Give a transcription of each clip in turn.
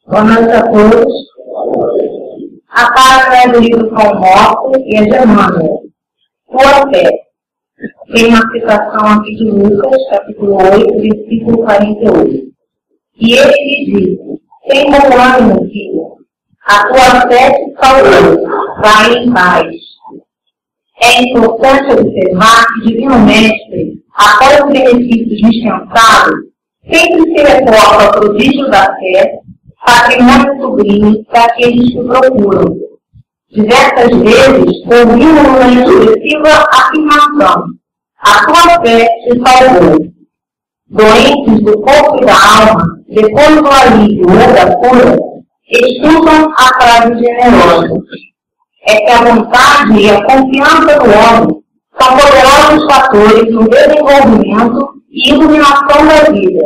Boa noite a todos. A página é do livro São Morto e é Germânia. Tua fé. Tem uma citação aqui de Lucas, capítulo 8, versículo 48. E ele lhe disse: tem bom ânimo, filho. A tua fé te salvou. Vai em paz. É importante observar que o Divino Mestre, após os benefícios dispensados, sempre se reporta ao prodígio da fé, patrimônio sublime daqueles que procuram. Diversas vezes, ouvimos uma expressiva afirmação: a tua fé te salvou. Doentes do corpo e da alma, depois do alívio ou da cura, escutam a frase generosa. É que a vontade e a confiança do homem são poderosos fatores no desenvolvimento e iluminação da vida.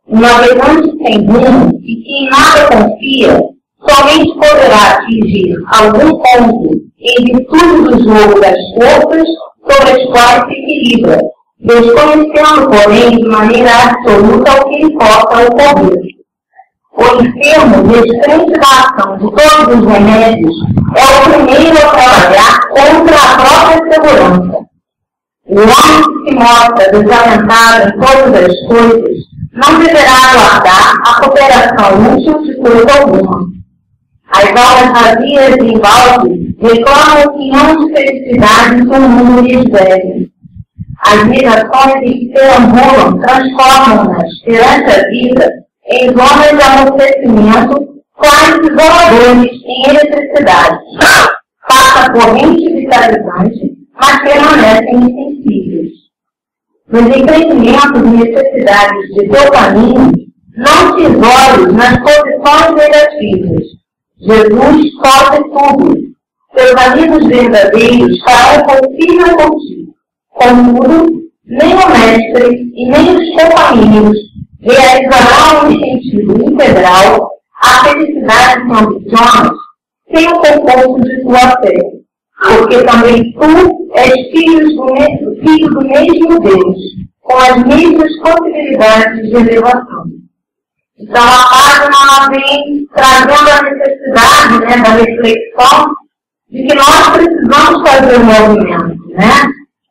Um navegante sem rumo e que em nada confia, somente poderá atingir algum ponto em virtude do jogo das forças sobre as quais se equilibra, desconhecendo, porém, de maneira absoluta o que lhe possa ocorrer. O enfermo, descrente da ação de todos os remédios, é o primeiro a trabalhar contra a própria segurança. O homem que se mostra desalentado em todas as coisas não deverá aguardar a cooperação útil de coisa alguma. As almas vazias e embaldes reclamam quinhão de felicidade que o mundo lhes deve. As negações em que se ambulam transformam-nas perante a vida em zonas de amortecimento, quais isoladores em eletricidade. Passa corrente vitalizante, mas permanecem insensíveis. Nos empreendimentos e necessidades de teu caminho, não te isoles nas posições negativas. Jesus cobre tudo. Seus amigos verdadeiros farão o possível por ti. Contudo, nem o mestre e nem os companheiros realizarão em sentido integral a felicidade que ambicionas sem o concurso de tua fé, porque também tu és filho do mesmo Deus, com as mesmas possibilidades de elevação. Então, a página vem trazendo a necessidade, da reflexão de que nós precisamos fazer um movimento,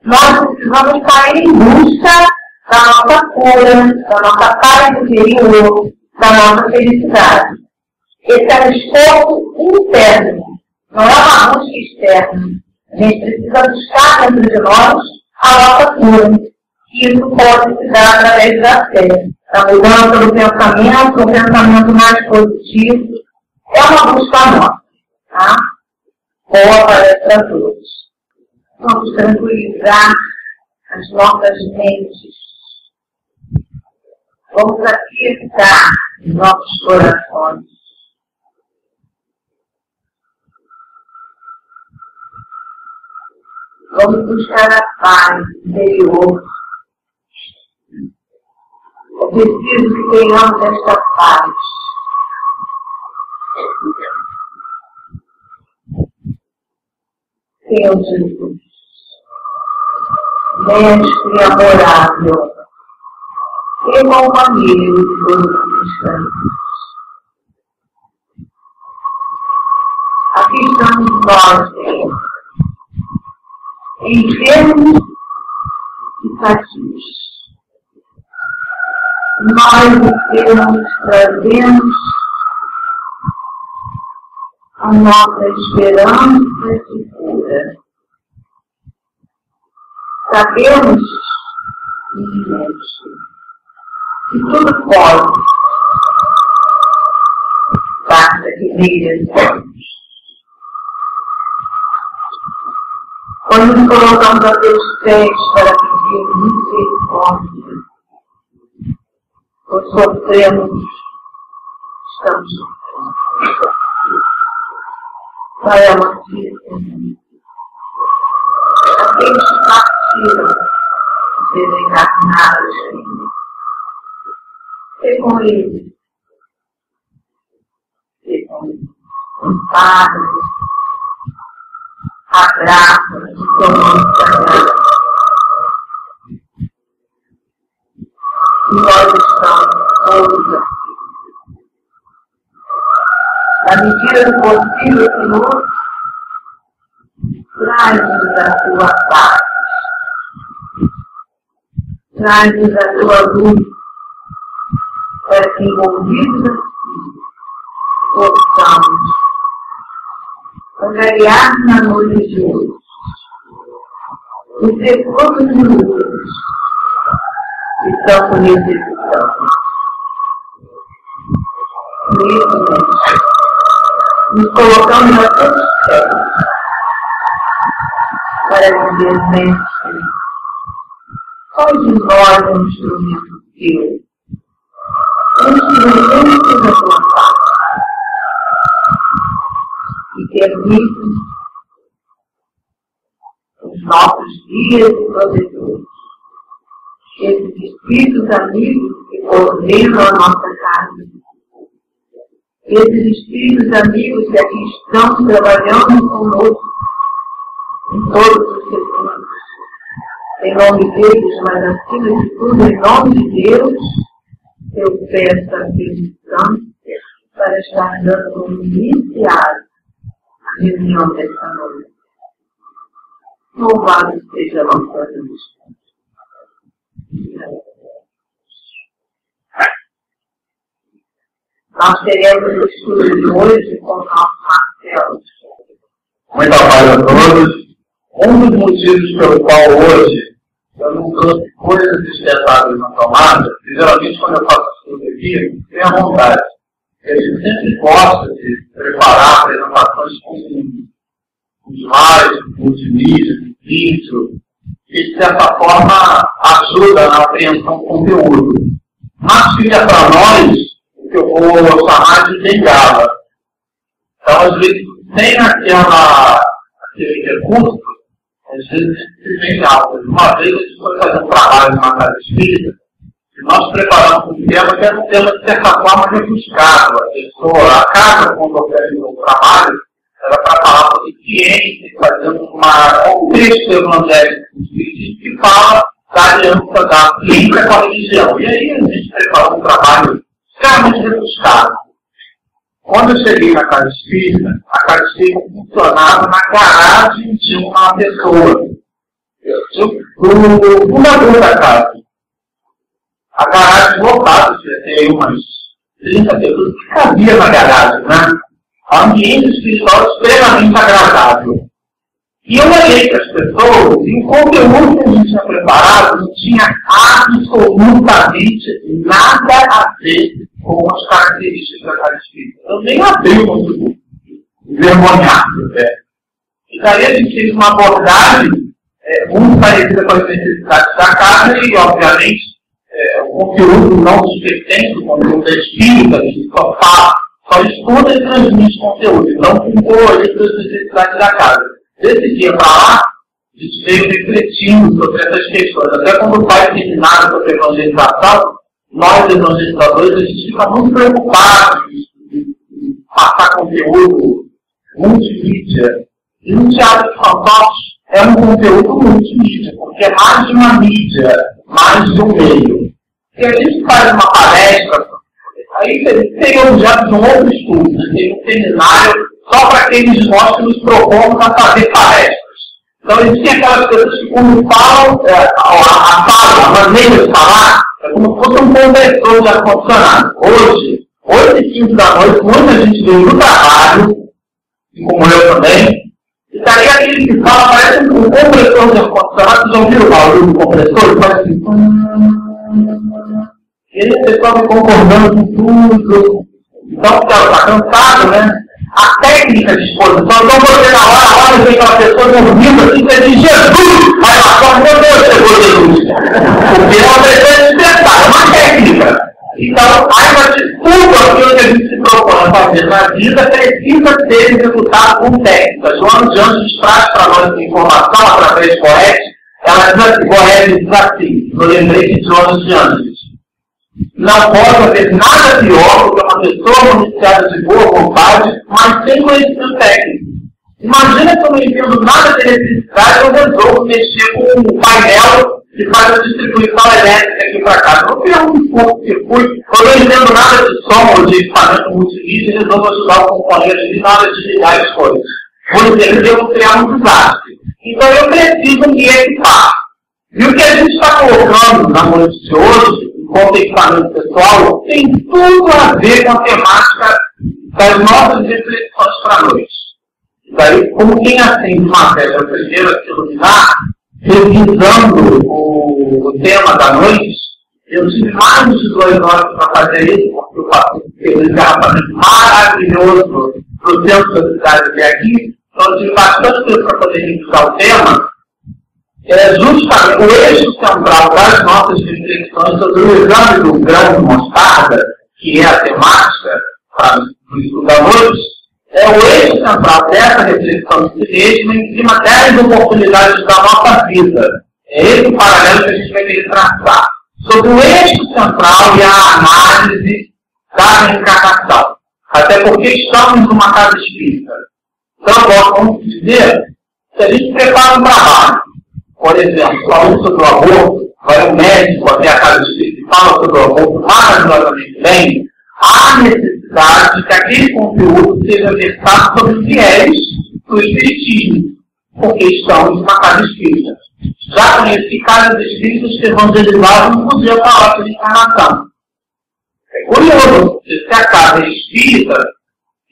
Nós precisamos sair em busca da nossa cura, da nossa paz interior, da nossa felicidade. Esse é um esforço interno, não é uma busca externa. A gente precisa buscar dentro de nós a nossa cura. E isso pode se dar através da fé, da mudança do pensamento, um pensamento mais positivo. É uma busca nossa, tá? Boa palestra a todos. Vamos tranquilizar as nossas mentes. Vamos aquietar os nossos corações. Vamos buscar a paz interior. É preciso que tenhamos esta paz. Senhor Jesus, Mestre amorável, e companheiro de todos os instantes. Aqui estamos nós, Senhor, enfermos e sadios. Nós enfermos trazemos a nossa esperança de cura. Sabemos, que tudo pode, basta que mereçamos. Quando nos colocamos a teus pés para pedir misericórdia, ou sofremos, estamos sofrendo. Pai amantíssimo, aqueles que partiram desencarnados, Senhor, ser com eles, ser com eles, Padre, a graça do teu nome sagrado. E nós estamos todos aqui. Na medida do possível, Senhor, traz-nos a tua paz. Traz-nos a tua luz, para que envolvidos possamos angariar na noite de hoje os recursos minutos que tanto necessitamos. Nesse momento, nos colocamos a todos os pés para dizer sempre: faz de nós um instrumento teu, um instrumento da tua paz, que permite os nossos dias e protetores, esses espíritos amigos que coordenam a nossa casa, esses espíritos amigos que aqui estão trabalhando conosco em todos os setores. Em nome deles, mas acima de tudo, em nome de Deus, eu peço a permissão para estar dando como iniciar a reunião desta noite. Louvado seja nosso Deus. Nós teremos o estudo de hoje com o nosso Marcelo. Muita paz a todos. Um dos motivos pelo qual hoje eu não trouxe coisas dispensáveis na tomada, que geralmente quando eu faço estudo aqui, tenho a vontade. A gente sempre gosta de preparar apresentações com slides, multimídia, vídeo, que de certa forma ajuda na apreensão do conteúdo. Mas fica para nós o que eu vou chamar de bengala. Então, às vezes, sem aquele recurso, às vezes se vem alto. Uma vez a gente foi fazer um trabalho numa casa espírita, e nós preparamos um tema que era um tema de certa forma rebuscado. A casa, quando organizou o trabalho, era para falar sobre ciência, fazendo um texto evangélico que fala da aliança da ciência com a religião. E aí a gente preparou um trabalho extremamente rebuscado. Quando eu cheguei na casa espírita, a casa espírita funcionava na garagem de uma pessoa. O fundador da casa. A garagem lotada, tinha umas 30 pessoas que cabia na garagem, né? Um ambiente espiritual extremamente agradável. E eu olhei para as pessoas e o conteúdo que a gente tinha preparado não tinha absolutamente nada a ver com as características da casa espírita. Eu nem abri o conteúdo. Vergonhado, né? E daí a gente fez uma abordagem muito parecida com as necessidades da casa e, obviamente, o conteúdo não nos pertence, o conteúdo é espírita, a gente só estuda e transmite conteúdo. Então, ficou ali as necessidades da casa. Desse dia para lá, a gente veio refletindo sobre essas questões. Até quando faz seminário sobre evangelização, nós, evangelizadores, a gente fica muito preocupado em passar conteúdo multimídia. E no Teatro de Fantoches é um conteúdo multimídia, porque é mais de uma mídia, mais de um meio. Se a gente faz uma palestra, aí seria objeto de um outro estudo, né? Seria um seminário só para aqueles de nós que nos propomos a fazer palestras. Então, existem aquelas pessoas que, quando falam, a maneira de falar, é como se fosse um conversor de ar-condicionado. Hoje, 8h15 da noite, muita gente veio do trabalho, como eu também, e daí aquele que fala parece um compressor de ar-condicionado. Vocês já ouviram o barulho do compressor? Ele faz assim. E aí o pessoal vai concordando com tudo. Então, o cara está cansado, né? A técnica de exposição, então você na hora vem aquela pessoa dormindo assim, você diz Jesus! Aí ela fala, meu Deus, chegou Jesus! Porque é uma pessoa despertada, é uma técnica. Então, aí tudo aquilo que a gente se propõe a fazer na vida precisa ser executado com técnica. Joana de Anjos traz para nós essa informação através de Goethe. Ela diz assim, Goethe diz assim, no lembrete de Joana de Anjos: não pode haver nada pior do que uma pessoa municiada de boa vontade, mas sem conhecimento técnico. Imagina que eu não entendo nada de eletricidade, eu resolvo mexer com o painel que faz a distribuição elétrica aqui para casa. Vou criar um curto-circuito. Eu não entendo nada de som ou de equipamento multimídia, eles vão ajudar o componente ali na hora de ligar as coisas. Vou entender que eu vou criar um desastre. Então eu preciso me equipar. E o que a gente está colocando na noite de hoje, enquanto equipamento pessoal, tem tudo a ver com a temática das nossas reflexões para a noite. Daí, como quem acende uma vela primeiro a se iluminar, revisando o tema da noite, eu tive mais de 2 horas para fazer isso, porque eu faço um engarrafamento maravilhoso para o centro da cidade até aqui, então eu tive bastante tempo para poder revisar o tema. É justamente o eixo central das nossas reflexões sobre o exame do grão de mostarda, que é a temática para o estudo da noite, é o eixo central dessa reflexão de si mesmo em cima das oportunidades da nossa vida. É esse o paralelo que a gente vai querer traçar. Sobre o eixo central e a análise da reencarnação. Até porque estamos numa casa espírita. Então, vamos dizer, se a gente prepara um trabalho, por exemplo, falando sobre o aborto, vai um médico até a casa espírita e fala sobre o aborto maravilhosamente bem, há necessidade de que aquele conteúdo seja versado sobre os viés do espiritismo, porque estamos numa casa espírita. Já conheci casas espíritas que evangelizavam inclusive a palavra de encarnação. É curioso, se a casa é espírita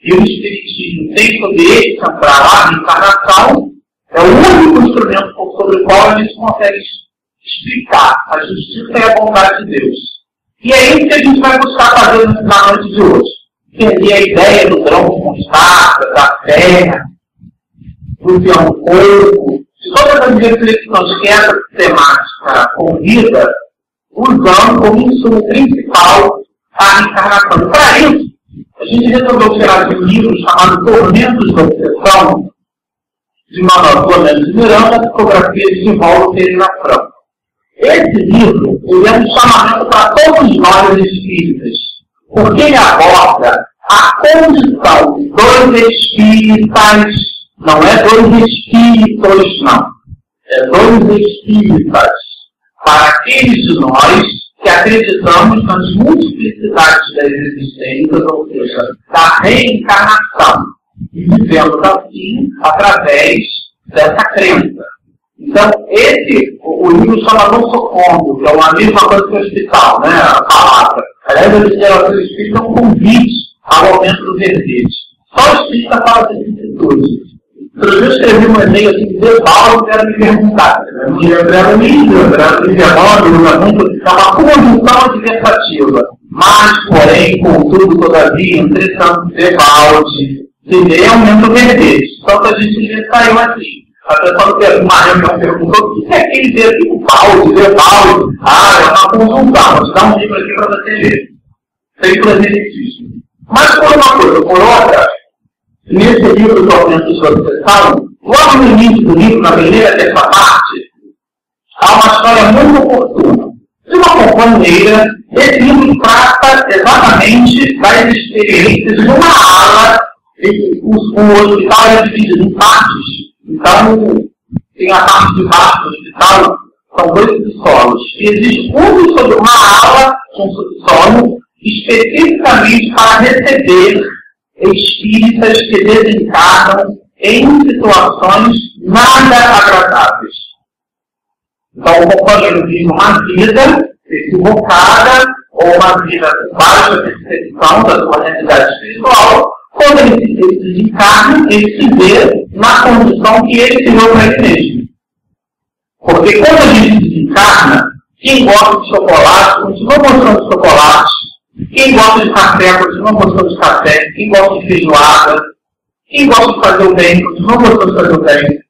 e o espiritismo tem poder central a encarnação, é o único instrumento sobre o qual a gente consegue explicar a justiça e a bondade de Deus. E é isso que a gente vai buscar fazer na noite de hoje. Entender a ideia do grão de mostarda, da terra, do que é um corpo, de todas as reflexões que essa temática convida, usando como insumo principal a encarnação. E para isso, a gente resolveu tirar de um livro chamado Tormentos da Obsessão, de Manuel Mendes de Miranda, psicografia de Divaldo Pereira Franco. Esse livro ele é um chamamento para todos nós espíritas, porque ele aborda a condição dos espíritas, não é dos espíritos, não. É dos espíritas, para aqueles de nós que acreditamos nas multiplicidades das existências, ou seja, da reencarnação, e vivemos assim através dessa crença. Então, o livro chama Não Socorro, que é uma mesma coisa que o hospital, né? A palavra. Aliás, a literatura espírita é um convite ao aumento do verbete. Só o espírita fala dessas atitudes. Eu escrevi um e-mail assim, de Paulo, que era me perguntar. Não lembrava nem lembrava de é uma conjunção adversativa. Mas, porém, contudo, todavia, entretanto, Devalde, se aumenta o verbete. Só que a gente saiu assim. A pessoa perguntou o que é aquele dedo aqui com balde, Devalde. Ah, é uma conjunção. Vou te dar um livro aqui para você ver. Sem proselitismo. Mas por uma coisa, por outra, nesse livro do Aumento da Obsessão, logo no início do livro, na primeira dessa parte, há uma história muito oportuna. De uma companheira, esse livro trata exatamente das experiências de uma ala, e o hospital é dividido em partes. Então, tem a parte de baixo do hospital, são 2 subsolos. E existe sobre uma ala, um subsolo, especificamente para receber espíritas que desencarnam em situações nada agradáveis. Então, o companheiro vive uma vida equivocada, ou uma vida com baixa percepção da sua realidade espiritual. Quando ele se desencarna, ele se vê na condição que ele criou para ele mesmo. Porque quando a gente desencarna, quem gosta de chocolate, continua gostando de chocolate. Quem gosta de café, continua gostando de café. Quem gosta de feijoada. Quem gosta de fazer o bem, continua gostando de fazer o bem.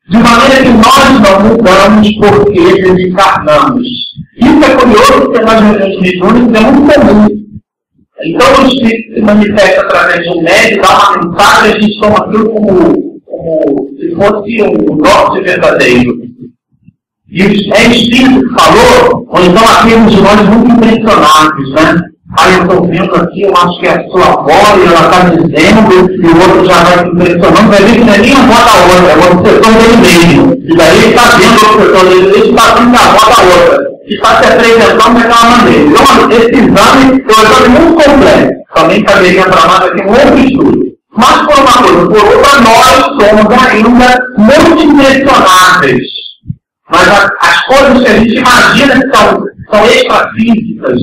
De maneira que nós não mudamos porque desencarnamos. Isso é curioso porque nas reuniões mediúnicas é muito comum. Então o espírito se manifesta através de um médium, dá uma mensagem, a gente toma aquilo como se fosse um norte verdadeiro. E é espírito que falou, ou então aqueles de nós muito impressionados, né? Aí eu estou vendo aqui, eu acho que é a sua avó, e ela está dizendo, e o outro já vai se impressionando, vai ver que não é nem a avó da outra, é o obsessor dele mesmo. E daí ele está vendo o obsessor dele, ele está vendo a avó da outra. E está se apresentando daquela maneira. Então, esse exame é um exame muito complexo. Também caberia para nós aqui um outro estudo. Mas, por uma coisa, por outra, nós somos ainda muito impressionáveis. Mas as coisas que a gente imagina que são extrafísicas,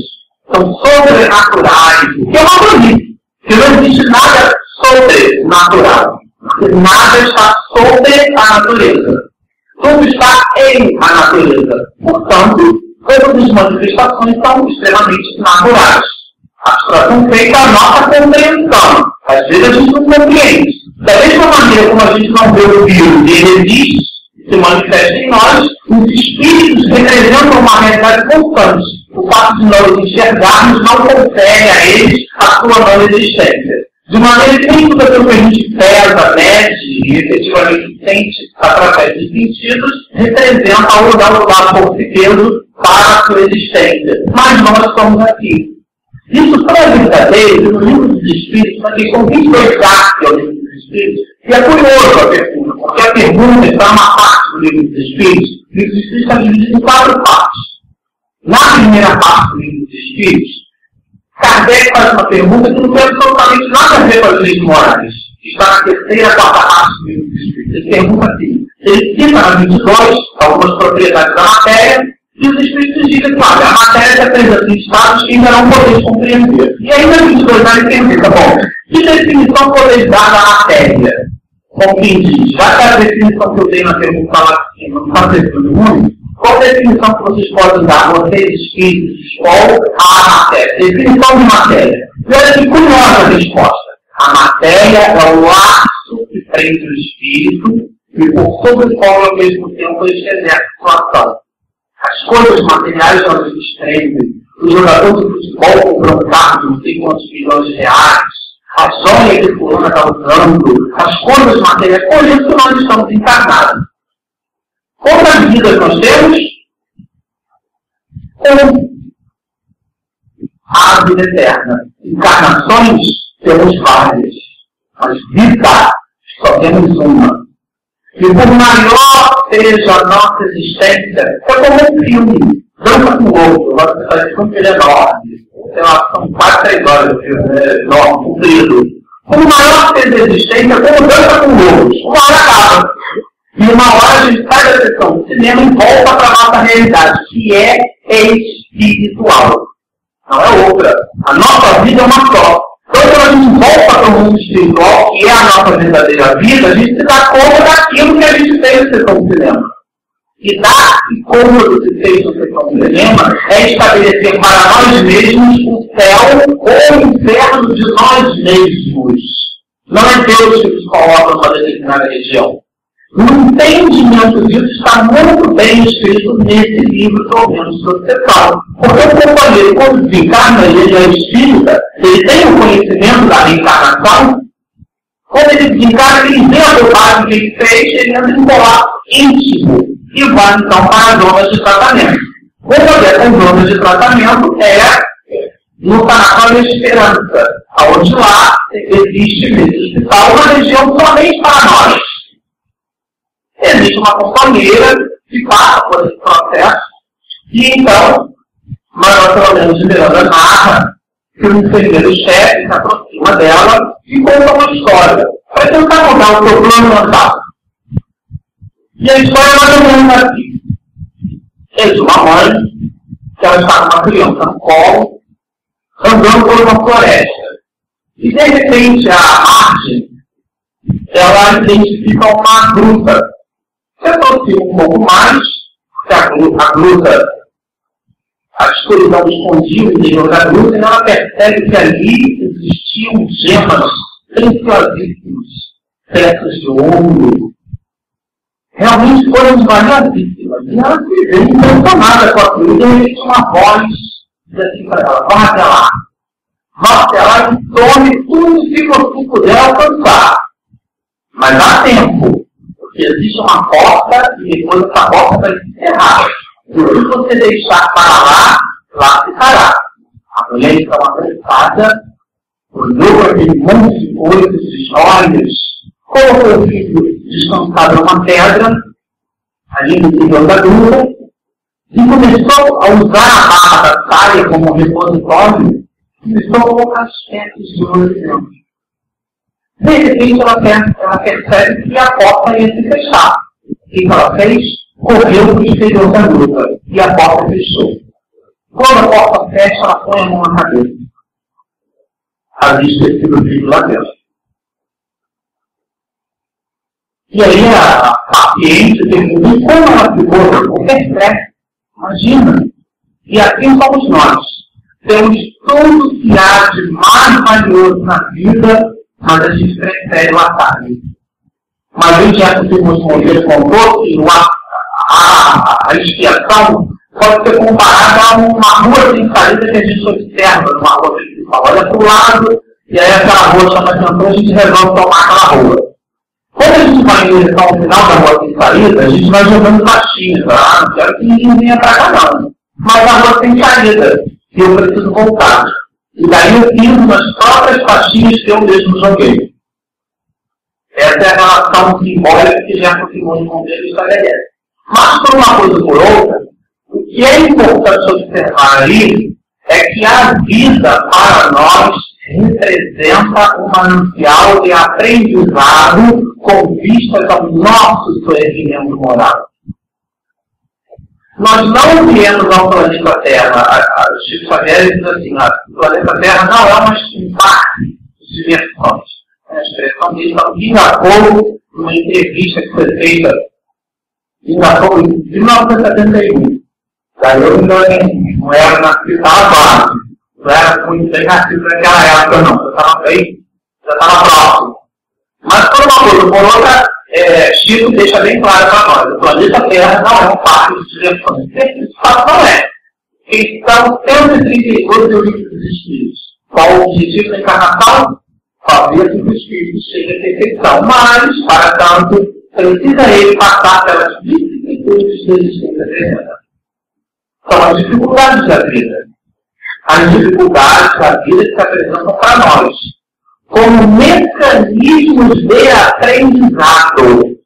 são sobrenaturais, o que é uma bonita. Porque não existe nada sobrenatural. Nada está sobre a natureza. Tudo está em a natureza. Portanto, todas as manifestações são extremamente naturais. A abstração feita a nossa compreensão. Às vezes a gente não compreende. Da mesma maneira como a gente não vê o vírus e ele existe, se manifesta em nós, os espíritos representam uma realidade constante. O fato de nós enxergarmos não confere a eles a sua não existência. De maneira que nem tudo aquilo que a gente pesa, mede e efetivamente sente através de sentidos, representa ou dá lugar por si peso para a sua existência. Mas nós somos aqui. Isso só é verdadeiro no livro dos Espíritos, na questão 22 do livro dos Espíritos. E é curioso a pergunta, porque a pergunta está numa parte do livro dos Espíritos. O livro dos Espíritos está dividido em 4 partes. Na primeira parte do livro dos Espíritos, Kardec faz uma pergunta que não tem absolutamente nada a ver com as leis morais. Está na terceira, quarta parte do livro dos Espíritos. Ele pergunta assim, ele cita na 22 algumas propriedades da matéria, e os Espíritos dizem que a matéria se apresenta em estados que ainda não podemos compreender. E ainda 22 vai entender, tá bom? Que definição podeis dar da matéria? Como quem diz, já que a definição que eu dei na pergunta lá de cima não está sendo ruim, qual a definição que vocês podem dar, vocês, Espíritos de escola, à matéria? Definição de matéria. E olha que curiosa a resposta. A matéria é o laço que prende o Espírito e por sobre o qual ao mesmo tempo ele exerce sua ação. As coisas materiais elas escrevem. O jogador de futebol comprou um carro de não sei quantos milhões de reais. A joia que fulano está usando. As coisas materiais. Por isso nós estamos encarnados. Quantas vidas nós temos? A vida eterna. Encarnações temos várias. Mas vida só temos uma. E por maior seja a nossa existência, é como um filme, dança com o outro, você faz com um filme enorme, sei lá, são quase 3 horas do filme, enorme, comprido. Por maior seja a existência, é como dança com o outro, uma hora acaba. E uma hora a gente sai da sessão do cinema e volta para a nossa realidade, que é espiritual. Não é outra. A nossa vida é uma só. Então, quando a gente volta para o mundo espiritual, que é a nossa verdadeira vida, a gente se dá conta daquilo que a gente fez na sessão do cinema. E dar cômodo que fez na sessão do cinema é estabelecer para nós mesmos o céu ou o inferno de nós mesmos. Não é Deus que nos coloca numa determinada região. O entendimento disso está muito bem escrito nesse livro que eu vendo sobre sessão. Porque o companheiro, quando desencarna, ele é espírita, ele tem o conhecimento da reencarnação. Quando ele desencarna, ele vê a bobagem que ele fez, ele entra em colapso íntimo e vai então para as zonas de tratamento. Quando essas zonas de tratamento no Sanatório da Esperança, onde lá existe nesse hospital uma região somente para nós. Existe uma companheira que passa por esse processo e então, Manuel pelo menos de Miranda narra que o enfermeiro-chefe se aproxima dela e conta uma história para tentar contar o seu plano mental. E a história é mais ou menos assim. Existe uma mãe que ela está com uma criança no colo, andando por uma floresta. E de repente, à margem, ela identifica uma gruta. Se aproxima um pouco mais, porque a gruta, a escuridão escondia o interior da gruta, e ela percebe que ali existiam gemas preciosíssimas, peças de ouro. Realmente foram valiosíssimas. E ela se vê impressionada com aquilo, e de repente uma voz diz assim para ela: vá até lá. Vá até lá e tome tudo que você puder alcançar. Mas há tempo. Porque existe uma porta e depois essa porta vai se encerrar. Se você deixar para lá, lá ficará. A A mulher estava preocupada, olhou para aquele monte de coisas, de joias, colocou o filho descansado numa pedra, ali no interior da gruta, e começou a usar a barra da saia como repositório, começou a colocar as peças de ouro dentro. De repente, ela percebe que a porta ia se fechar. O que ela fez? Correu para o exterior da gruta e a porta fechou. Quando a porta fecha, ela põe a mão na cabeça. Havia esquecido o filho lá dentro. E aí a paciente pergunta como ela ficou com estresse. Imagina. E assim somos nós. Temos tudo que há de mais valioso na vida, mas a gente prefere o atalho. Mas o diante que o Monteiro contou que a expiação pode ser comparada a uma rua sem saída que a gente observa numa rua principal. Olha para o lado, e aí aquela rua chama atenção, a gente resolve tomar aquela rua. Quando a gente vai em direção ao final da rua sem saída, a gente vai jogando baixinhos. Não quero que ninguém venha para cá não. Mas a rua tem saída, e eu preciso voltar. E daí eu piso nas próprias faixinhas que eu mesmo joguei. Essa é a relação simbólica que Jefferson Monteiro estabelece. Mas por uma coisa ou por outra, o que é importante observar aí é que a vida para nós representa um manancial de aprendizado com vistas ao nosso soerguimento moral. Nós não viemos ao planeta Terra. Chico Xavier diz assim, o planeta Terra não é um parque de diversões. A expressão dele engafou numa entrevista que foi feita engafou em 1971. Daí eu não era nascido, estava quase. Não era muito bem nascido naquela época, não. Eu estava bem, já estava próximo. Mas por uma coisa ou por outra, Chico deixa bem claro para nós. O planeta Terra não é um parque de diversões. Esse fato não é. Estão 132 euritos dos espíritos. Qual o objetivo da encarnação? Fazer com que o espírito chegue à perfeição. Mas, para tanto, precisa ele passar pelas dificuldades que existem na Terra. São as dificuldades da vida. As dificuldades da vida que se apresentam para nós como mecanismos de aprendizado.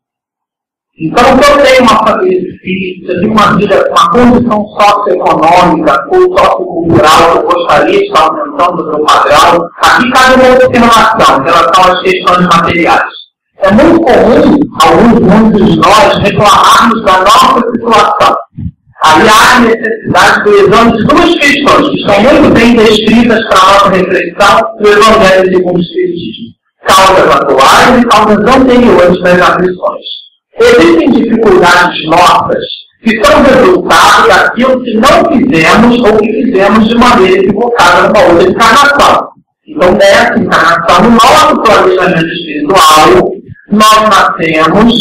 Então, se eu tenho uma família difícil, se eu tenho uma condição socioeconômica ou sociocultural que eu gostaria de estar aumentando o meu padrão, aqui cabe uma observação em relação às questões materiais. É muito comum, muitos de nós, reclamarmos da nossa situação. Aí há a necessidade do exame de duas questões que estão muito bem descritas para a nossa reflexão no Evangelho segundo o Espiritismo. Causas atuais e causas anteriores das aflições. Existem dificuldades nossas que são resultado daquilo que não fizemos ou que fizemos de maneira equivocada numa outra encarnação. Então, nessa encarnação, no nosso planejamento espiritual, nós nascemos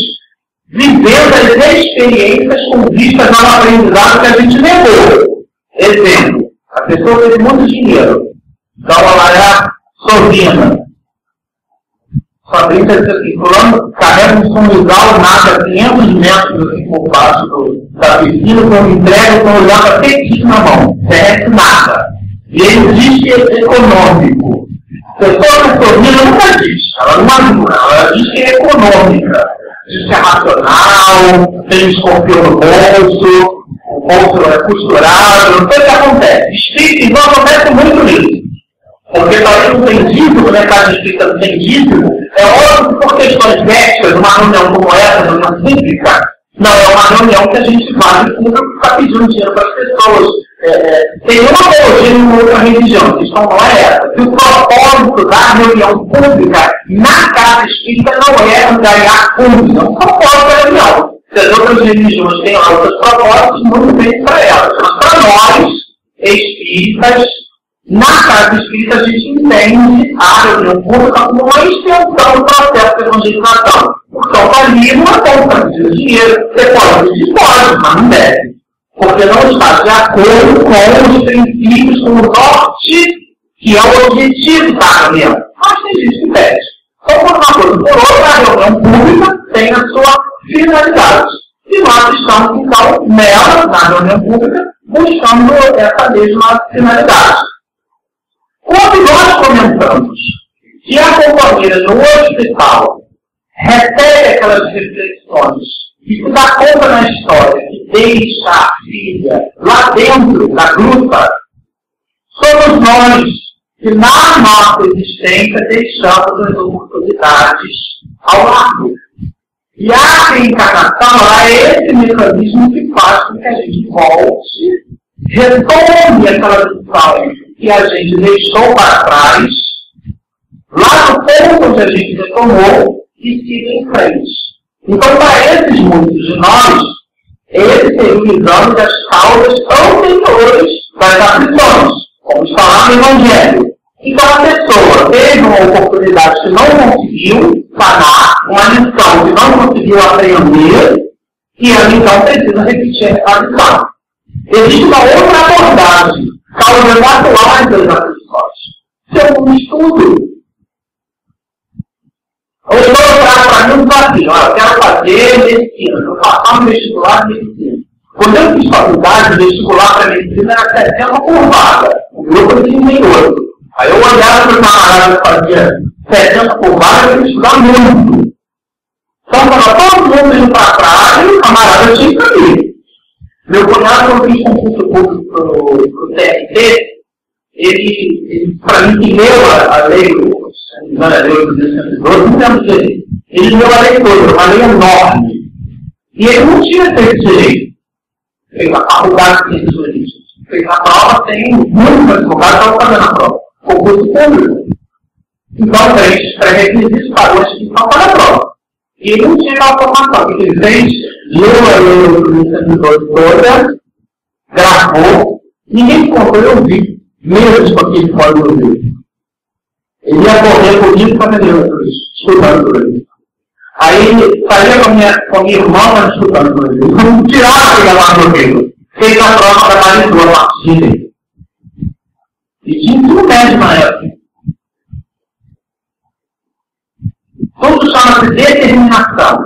vivendo as experiências com vistas ao aprendizado que a gente negou. Exemplo, a pessoa teve muito dinheiro, então ela é sovina. Só brinca diz assim, fulano carrega um sonizal, nada 500 metros assim, por baixo da piscina, quando entrega, com olhar para pequeno na mão, desce nada. E ele diz que é econômico. A pessoa que é sovina nunca diz, ela não madura, ela diz que é econômica. Diz que é racional, tem um escorpião no bolso, o bolso é costurado, não sei o que acontece. Espírito, então, acontece muito nisso. Porque talvez não tem dízimo, o mercado espírita não tem dízimo, é óbvio que por questões éticas, uma reunião como essa, uma reunião cívica, não é uma reunião que a gente vai no público ficar pedindo dinheiro para as pessoas. Tem uma apologia em uma outra religião, a questão não é essa. Que o propósito da reunião pública na casa espírita não é angariar fundos, é um propósito da reunião. Se as outras religiões têm outros propósitos, muito bem para elas. Mas para nós, espíritas, na casa espírita a gente entende a reunião pública como uma extensão do processo de evangelização. Porque o carisma não é para pedir dinheiro, você pode pedir, pode, mas não deve. Porque não está de acordo com os princípios, com o norte, que é o objetivo da reunião. Mas tem gente que pede. Então, por uma coisa por outra, a reunião pública tem a sua finalidade. E nós estamos, então, nela, na reunião pública, buscando essa mesma finalidade. Quando nós comentamos que a companheira no hospital recebe aquelas reflexões e se dá conta na história que deixa a filha lá dentro da gruta, somos nós que na nossa existência deixamos as oportunidades ao lado. E a reencarnação é esse mecanismo que faz com que a gente volte, retome aquela lição que a gente deixou para trás, lá no ponto onde a gente retomou, e siga em frente. Então, para esses muitos de nós, esse seria o exame das causas anteriores das aflições, como está lá no Evangelho. Então, a pessoa teve uma oportunidade que não conseguiu sanar, uma lição que não conseguiu aprender, e ela então precisa repetir a lição. Existe uma outra abordagem, causas atuais das aflições. Isso é um estudo. Ou então eu trago para mim um desafio. Eu quero fazer medicina. Eu faço um vestibular de medicina. Quando eu fiz faculdade, o vestibular para medicina era 70 por vaga. O grupo de 38. Aí eu olhava para os camaradas que faziam 70 por vaga, eu ia estudar muito. Então, estava todo mundo indo para trás e o camarada tinha que cair. Meu cunhado, quando eu fiz concurso público para o TRT, ele para mim, que leu a lei, não é lei do 212, não lembro dele. Ele leu a lei toda, uma lei enorme. E ele não tinha feito direito. Fez a faculdade de ciências jurídicas. Fez a prova, tem muitos advogados que estão fazendo a prova. Concurso público. Então, três pré-requisitos para a inscrição para a prova. E ele não tinha aquela formação. O que ele fez? Leu a lei do 212 toda, gravou, ninguém contou, eu vi. Meses com aquele fora do vídeo. Ele ia correr comigo para entender escutando por ele. Aí ele saía com a minha irmã escutando por ele. Não tirava aquele lá do vídeo. Fez a prova da Marisol, a partir dele. E tinha ensino médio na época. Tudo chama-se determinação.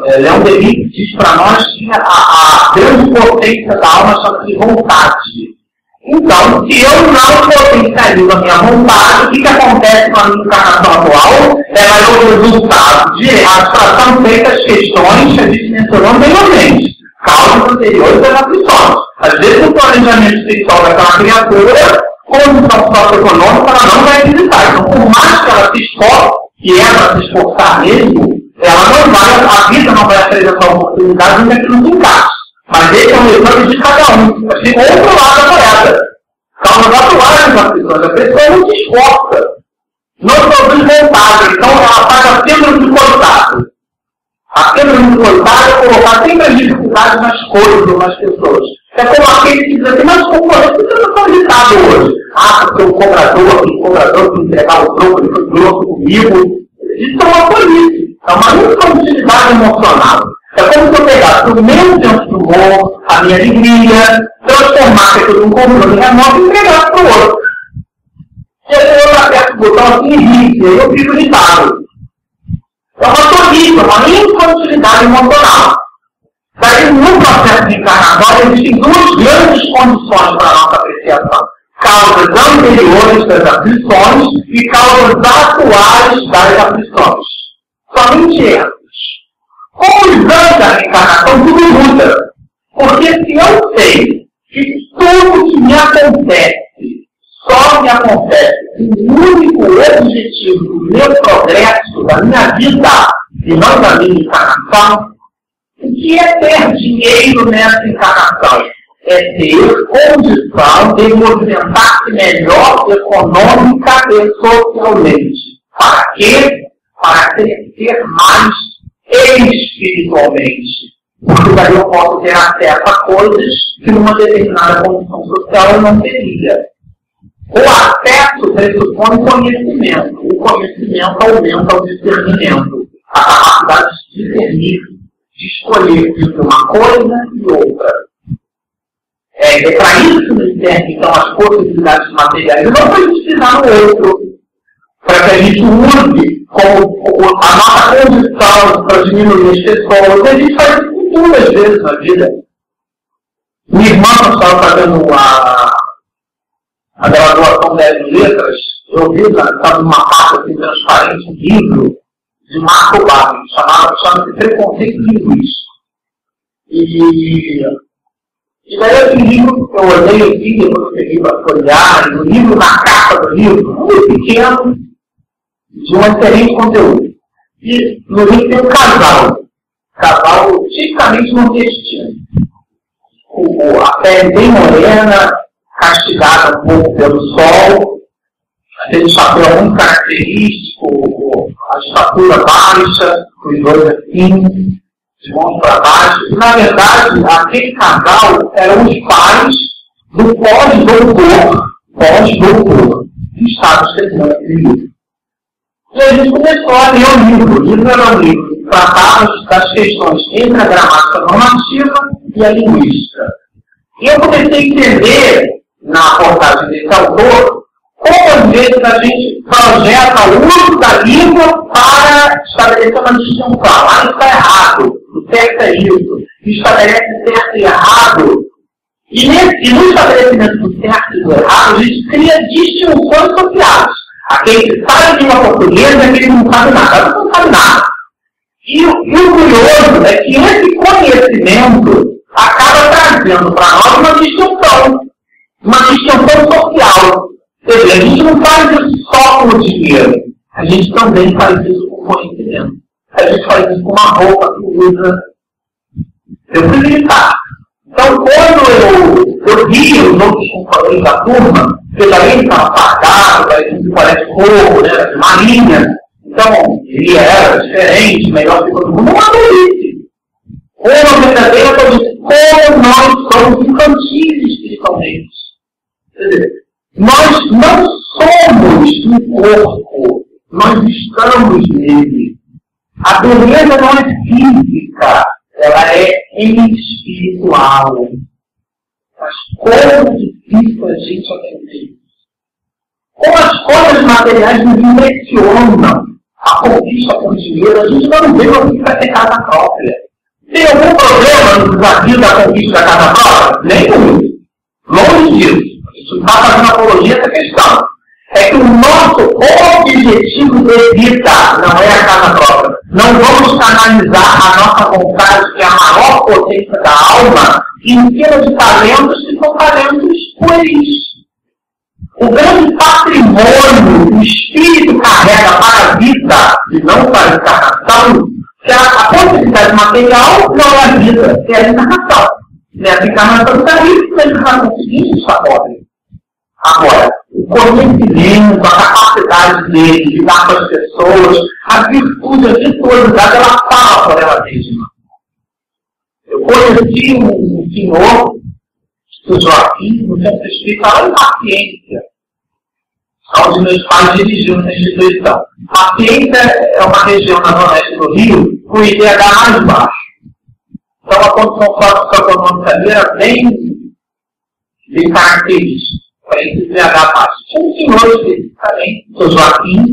É um delito que diz para nós que a grande potência da alma chama-se vontade. Então, se eu não potencializo a minha vontade, o que acontece com a minha encarnação atual? Ela é o resultado de abstração feita as questões que a gente mencionou anteriormente. Causas anteriores das aflições. Às vezes o planejamento espiritual daquela criatura, condição socioeconômica, ela não vai visitar. Então, por mais que ela se esforce, que é para se esforçar mesmo, ela não vai, a vida não vai apresentar oportunidade onde aquilo se encaixa. Mas esse é um exame de cada um. Mas tem outro lado da moeda. Causas atuais das aflições. A pessoa não se esforça. Não produz vontade. Então ela faz a síndrome de coitado. A síndrome de coitado é colocar sempre as dificuldades nas coisas ou nas pessoas. É como aquele que diz assim, mas concorrente, por que eu não sou irritado hoje? Ah, porque o cobrador que entregar o troco, ele foi grosso comigo. Isso é uma polícia. É uma infantilidade emocional. É como se eu pegasse o meu senso de humor, a minha alegria, transformasse aquilo num controle remoto e entregasse para o outro. Se eu aperto o botão assim, irrita, eu fico irritado. É uma tolice, uma infantilidade emocional. Daí, no processo de encarnatório, existem duas grandes condições para a nossa apreciação. Causas anteriores das aflições e causas atuais das aflições. Somente essas. Com o exame da reencarnação, tudo muda. Porque se eu sei que tudo que me acontece, só me acontece com o único objetivo do meu progresso, da minha vida, e não da minha encarnação, o que é ter dinheiro nessa encarnação? É ter condição de movimentar-se melhor econômica e socialmente. Para quê? Para crescer mais espiritualmente. Porque daí eu posso ter acesso a coisas que numa determinada condição social eu não teria. O acesso pressupõe conhecimento. O conhecimento aumenta o discernimento. A capacidade de discernir, de escolher entre uma coisa e outra. É para isso que nos servem, então, as possibilidades materiais. E não para a gente precisar no outro. Para que a gente use como a nossa condição para diminuir as pessoas. A gente faz isso muitas vezes na vida. Minha irmã estava fazendo a graduação 10 em letras, eu vi numa parte assim, transparente, um livro de Marco Barro, chama-se Preconceito Linguístico. E daí esse livro, eu olhei aqui, depois eu peguei para folhear, e o livro, na capa do livro, muito pequeno, de um excelente conteúdo. E no livro tem um casal tipicamente nordestino. A pele bem morena, castigada um pouco pelo sol, aquele chapéu muito característico, a estatura baixa, os dois assim, de mãos para baixo. E, na verdade, aquele casal eram os pais do pós-doutor que estava escrevendo aquele livro. E a gente começou a ler o livro. O livro era um livro que tratava das questões entre a gramática normativa e a linguística. E eu comecei a entender, na abordagem desse autor, como às vezes a gente projeta o uso da língua para estabelecer uma distinção. Ah, isso está errado, o certo é isso, estabelece certo e errado. E no estabelecimento do certo e do errado, a gente cria distinções sociais. Aquele que sabe a língua portuguesa e aquele que não sabe nada. Não sabe nada. E o curioso é que esse conhecimento acaba trazendo para nós uma distinção social. Quer dizer, a gente não faz isso só com o dinheiro. A gente também faz isso com conhecimento. A gente faz isso com uma roupa que usa. Eu fui militar. Então, quando eu vi os outros companheiros da turma, que também estava pagado, parece fogo, né, de marinha. Então, ele era diferente, melhor que todo mundo. Não acredite. Uma verdadeira coisa, como nós somos infantis espiritualmente. Quer dizer, nós não somos um corpo, nós estamos nele. A beleza não é física, ela é espiritual. Mas como difícil a gente aprender. Como as coisas materiais nos impressionam. A conquista com dinheiro, a gente não vê o que vai ter casa própria. Tem algum problema no desafio da conquista da casa própria? Nenhum. Longe disso. A gente não está fazendo apologia dessa questão. É que o nosso objetivo de vida não é a casa própria. Não vamos canalizar a nossa vontade, que é a maior potência da alma, em cima de talentos que são talentos pueris. O grande patrimônio que o espírito carrega para a vida, e não para a encarnação, que a possibilidade material não é a vida, é a encarnação. Nessa encarnação está isso, mas a encarnação seguinte está pobre. Agora, o conhecimento, a capacidade dele de lidar com as pessoas, a virtude, a virtuosidade, ela fala por ela mesma. Eu conheci um senhor, o Joaquim, no centro espírita, falava em paciência, onde meus pais dirigiam essa instituição. Paciência é uma região na zona oeste do Rio com o IDH mais baixo. Então, a condição socioeconômica dele era bem característica para esse IDH baixo. Tinha um senhor especificamente, o Joaquim,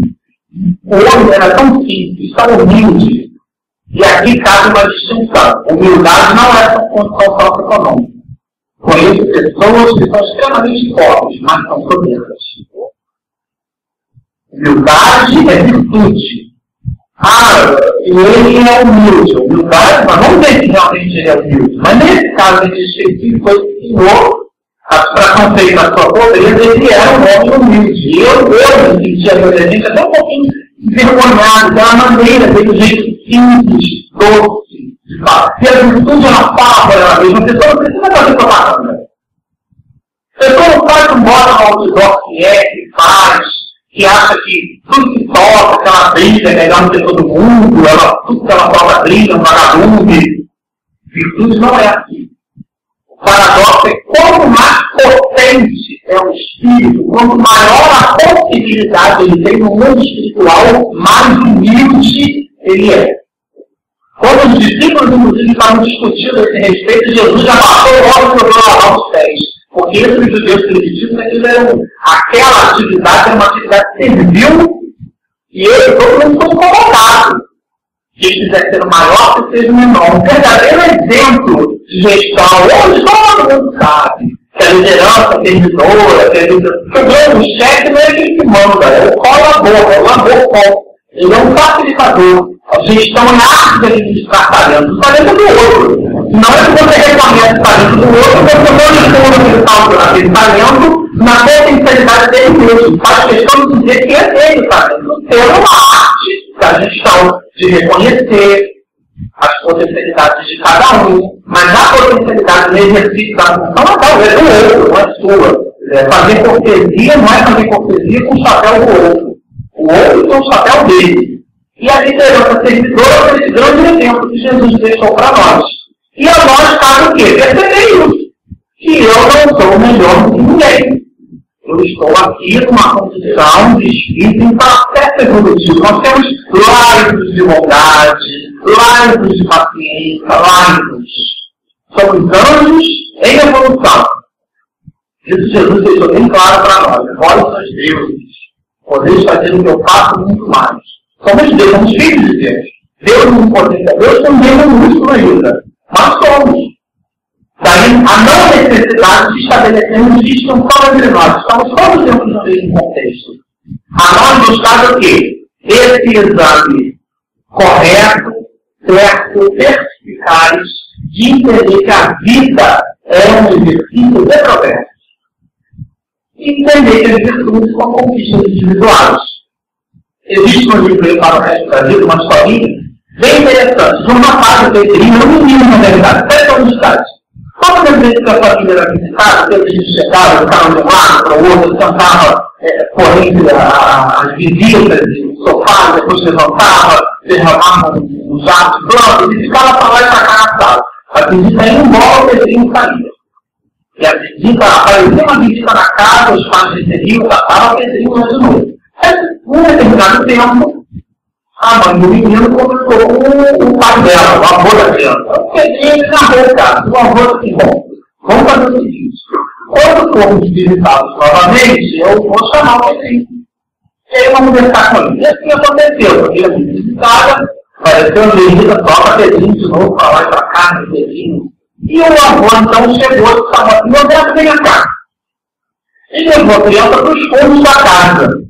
o homem era tão simples, tão humilde. E aqui cabe uma distinção. Humildade não é só condição socioeconômica. Conheço pessoas que são extremamente pobres, mas são soberbas. Humildade é virtude. Ele é humilde. Humildade, mas vamos ver se realmente ele é humilde. Mas nesse caso específico, esse senhor, a abstração feita da sua pobreza, ele era um homem humilde. E eu me sentia adolescente até um pouquinho envergonhado pela maneira dele, jeito simples, doce, de falar. E a virtude ela fala por ela mesma. A pessoa não precisa fazer propaganda. A pessoa não faz um bota no outdoor que faz, que acha que tudo que toca, que ela brilha, é melhor do que todo mundo, tudo que ela toca brilha, um vagabundo. Virtude não é assim. O paradoxo é quanto mais potente é o espírito, quanto maior a possibilidade ele tem no mundo espiritual, mais humilde ele é. Quando os discípulos, inclusive, estavam discutindo a esse respeito, Jesus já passou logo sobre lavar os pés. Porque esses judeus primitivos, aquela atividade era uma atividade servil, e eles todos não são colocados. Quem quiser ser o maior, que seja o menor. Um verdadeiro exemplo de gestão, onde todo mundo sabe, que a liderança terminadora, o chefe não é aquele que manda, é o colaborador, é o labor. Ele é um facilitador. A gestão é arte de administrar talento. O talento é do outro. Não é que você reconhece o talento do outro, você monitora aquele talento na potencialidade dele mesmo. Faz questão de dizer que é dele o talento. Ter uma arte da gestão de reconhecer as potencialidades de cada um, mas a potencialidade no exercício da função é do outro, não é sua. Fazer cortesia não é fazer cortesia com o chapéu do outro. O outro tem o chapéu dele. E a liderança servidora é esse grande exemplo que Jesus deixou para nós. E a nós cabe o quê? Perceber isso. Que eu não sou melhor do que ninguém. Eu estou aqui numa condição de espírito em processo evolutivo. Nós temos lábios de bondade, lábios de paciência, lábios. Somos anjos em evolução. Isso Jesus deixou bem claro para nós. Vós sois deuses. Podeis fazer o que eu faço muito mais. Somos Deus, somos filhos de Deus. Deus não potencial. Deus também não músculo ainda. Mas somos. Daí a não necessidade de estabelecermos distinção entre nós. Estamos todos dentro do mesmo contexto. A nós nos cabe o quê? Esse exame correto, certo, perspicaz, de entender que a vida é um exercício de progresso. E entender que as virtudes são conquistas individuais. Existe um livro para o resto da vida, uma historinha bem interessante, de uma fase pequenina, um menino na realidade, 7 anos de idade. Quando eu vejo que a família era visitada, eles chegavam, ficavam de um lado para o outro, sentava por entre as visitas, o sofá, depois levantava, derramava um jato de plantas e ficava para lá e para cá na sala. A visita ia embora, o Pedrinho saía. E a visita, aparecia uma visita na casa, os pais recebiam, tratava o Pedrinho lá de novo. Num determinado tempo, a mãe do menino conversou com o pai dela, o avô da criança. O Pedrinho narrou o caso. O avô disse: bom, vamos fazer o seguinte: quando formos visitados novamente, eu vou chamar o Pedrinho. E aí vamos conversar com ele. E assim aconteceu, porque ele foi visitada, apareceu a visita, toca Pedrinho de novo para lá e para cá, no Pedrinho. E o avô então chegou e falou assim: meu Deus, vem cá. E levou a criança para os fundos da casa.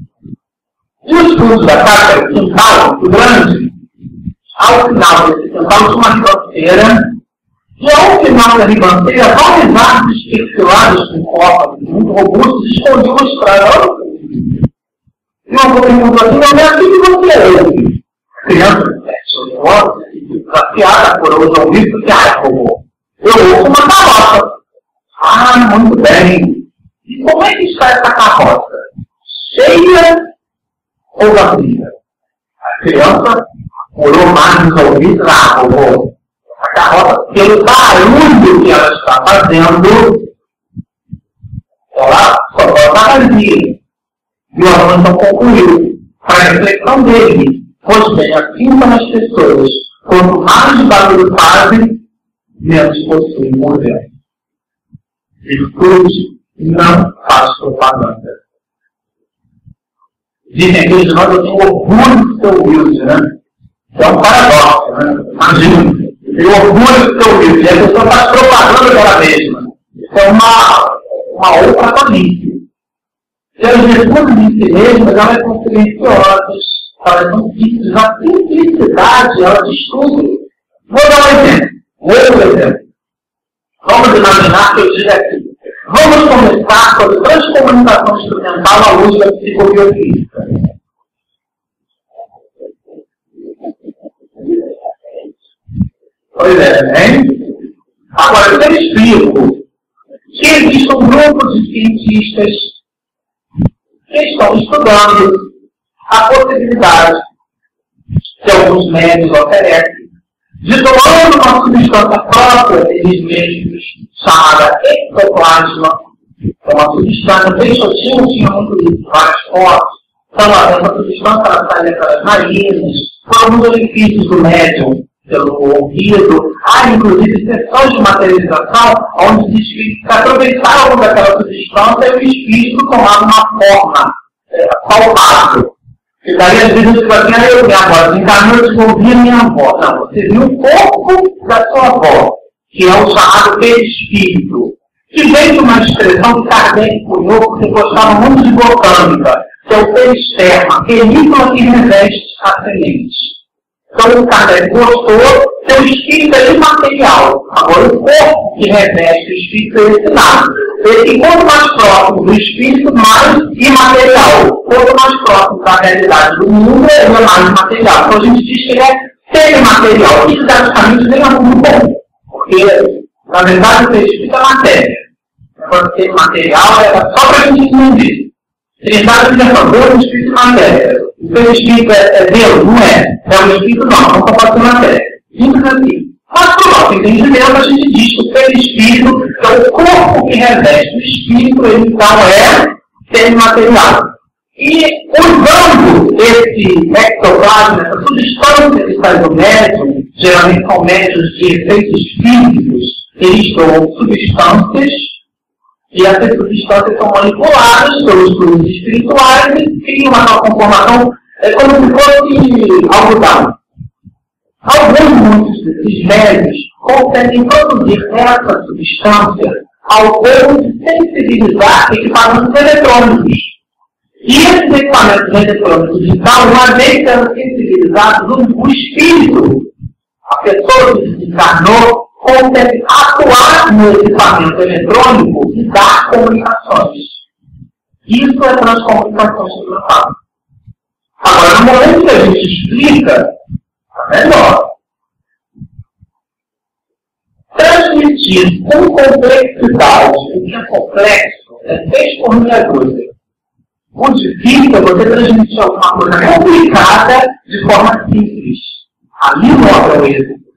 E os fundos da casa era um quintal muito grande. Ao final desse quintal tinha uma ribanceira. E ao final da ribanceira, vários árvores perfilados com copas muito robustos escondiam uma estrada. E uma avô perguntou assim: meu Deus, o que você ouve? A criança de 7 anos, desafiada por hoje ouvir, porque robô. Eu ouço uma carroça. Ah, muito bem. E como é que está essa carroça? Cheia ou vazia? A criança olhou mais nos ouvidos, robô. A carroça, pelo barulho que ela está fazendo, ela só está vazia. E o aluno então concluiu, para a reflexão dele: pois bem, assim são as pessoas, quanto mais barulho fazem, menos possuem poder. Virtude não faz propaganda. Dizem aqueles de nós: eu tenho orgulho de ser humilde, né? É um paradoxo, né? Imagina, eu tenho orgulho de ser humilde, e a pessoa faz propaganda dela mesma. Isso é uma outra tolice. Se as virtudes de si mesmas, elas são silenciosas, elas são simples, a simplicidade, ela diz tudo. Vou dar um exemplo. Outro exemplo. Vamos imaginar que eu diga aqui: vamos começar sobre transcomunicação instrumental à luz da psicobiofísica. Pois é, hein? Agora, eu explico que existe um grupo de cientistas que estão estudando a possibilidade que alguns médios oferecem de tomando uma substância própria deles mesmos, chamada ectoplasma. É uma substância bem sutil, tinha muito isso, várias fotos. Então, essa substância ela sai pelas narinas, por alguns orifícios do médium, pelo ouvido. Há, inclusive, sessões de materialização onde se explica que aproveitaram daquela substância e o espírito tomava uma forma palpável. E daí, às vezes, eu digo assim: eu minha avó desencarnou, eu desenvolvi a minha avó. Não, você viu o corpo da sua avó, que é o chamado perispírito. que vem de uma expressão que Kardec cunhou porque gostava muito de botânica, que é o perisperma, película que reveste a semente. Então, o Kardec gostou que o espírito é imaterial. Agora, o corpo que reveste o espírito é esse nada. E quanto mais próximo do espírito, mais imaterial. Quanto mais próximo da realidade do mundo, ele é mais material. Então, a gente diz que ele é semimaterial. Isso, praticamente, nem é muito bom. Porque, na verdade, o espírito é matéria. Agora, semimaterial é só para a gente entender. Trindade é favor do espírito e matéria. O seu espírito é Deus, não é? É o espírito não pode ser matéria. Simples assim. Mas para o nosso entendimento, a gente diz que o perispírito é o corpo que reveste o espírito, ele então é semimaterial. E usando esse ectoplasma, essa substância que sai do médium, geralmente são médios de efeitos físicos, eles doam substâncias, e essas substâncias são manipuladas pelos fluidos espirituais e criam uma conformação como se fosse algodão. Muitos desses médios conseguem produzir essa substância ao ponto de sensibilizar equipamentos eletrônicos. E esses equipamentos eletrônicos, então, uma vez sendo sensibilizados, o espírito, a pessoa que se encarnou, consegue atuar no equipamento eletrônico e dar comunicações. Isso é transcomunicação espiritual. Agora, no momento que a gente explica, está melhor. Transmitir com complexidade o que é complexo é 6 por meia dúzia. O difícil é você transmitir alguma coisa complicada de forma simples. Ali mostra o êxito.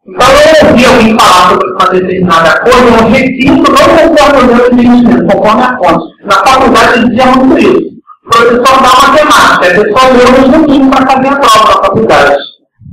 Então, eu ouvi alguém falar sobre uma determinada coisa, eu repito, não conforme o meu entendimento, conforme a fonte. Na faculdade, eu dizia muito isso. O professor dá matemática, a pessoa leu no domingo para fazer a prova na faculdade.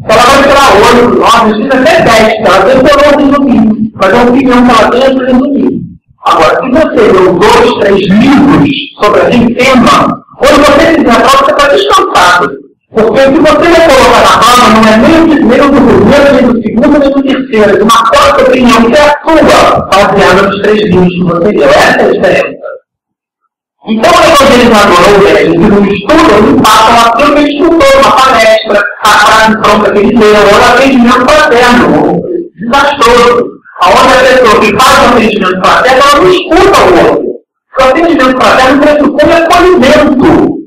Ela vai tirar 8, 9, às vezes até 10, ela decorou no domingo. Mas a opinião que ela tem é no domingo. Agora, se você leu 2, 3 livros sobre aquele tema, quando você fizer a prova, você está descansado. Porque se você vai colocar na prova, não é nem o primeiro, nem do segundo, nem do terceiro. É uma quarta opinião que é a sua, baseada nos 3 livros que você leu. Essa é a diferença. Então, o evangelizador ou médium que não estuda, ele passa aquilo que ele estudou, uma palestra, a frase pronta que ele leu, ou o atendimento fraterno, desastroso. Aonde a pessoa que faz o atendimento fraterno, ela não escuta o outro. O atendimento fraterno pressupõe acolhimento.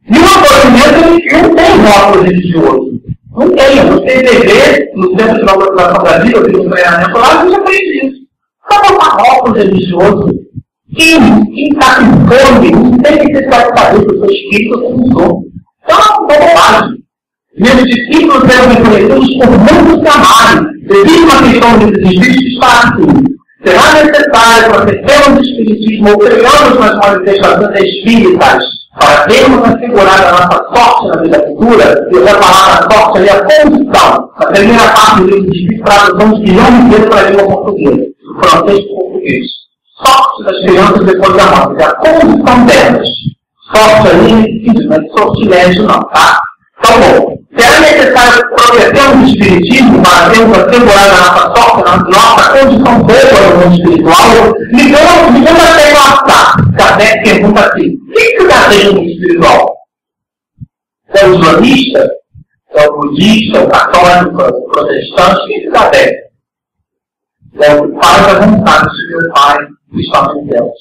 E o acolhimento ele não tem rótulo religioso. Não tem. No CTV, no Centro de Valorização da Vida, eu fiz um treinamento lá, a gente aprende isso. Só botar rótulo religioso. Quem está com fome, não tem que ser satisfeito do seu espírito, você não sou. Então, é uma bobagem. Meus discípulos eram reconhecidos por muitos trabalhos. Existe uma questão desses espíritos que está assim. Será necessário para termos o espiritismo ou criamos nas manifestações espíritas para termos assegurado a nossa sorte na vida futura? Eu vou falar da sorte ali, a condição. A primeira parte do livro de espírito, tradução de milhões de vezes para a língua portuguesa, do francês para o português. Sorte das crianças depois da morte, é a condição delas. Sorte ali, não é sortilégio não, tá? Então, bom, será necessário protegermos o espiritismo para termos assegurado a nossa sorte, a nossa condição boa no mundo espiritual? Ligando até lá, Kardec pergunta assim, o que você tem no mundo espiritual? É o islamista? É o budista? É o católico? É o protestante? O que você tem? É o que faz a vontade de meu Pai, que está em Deus.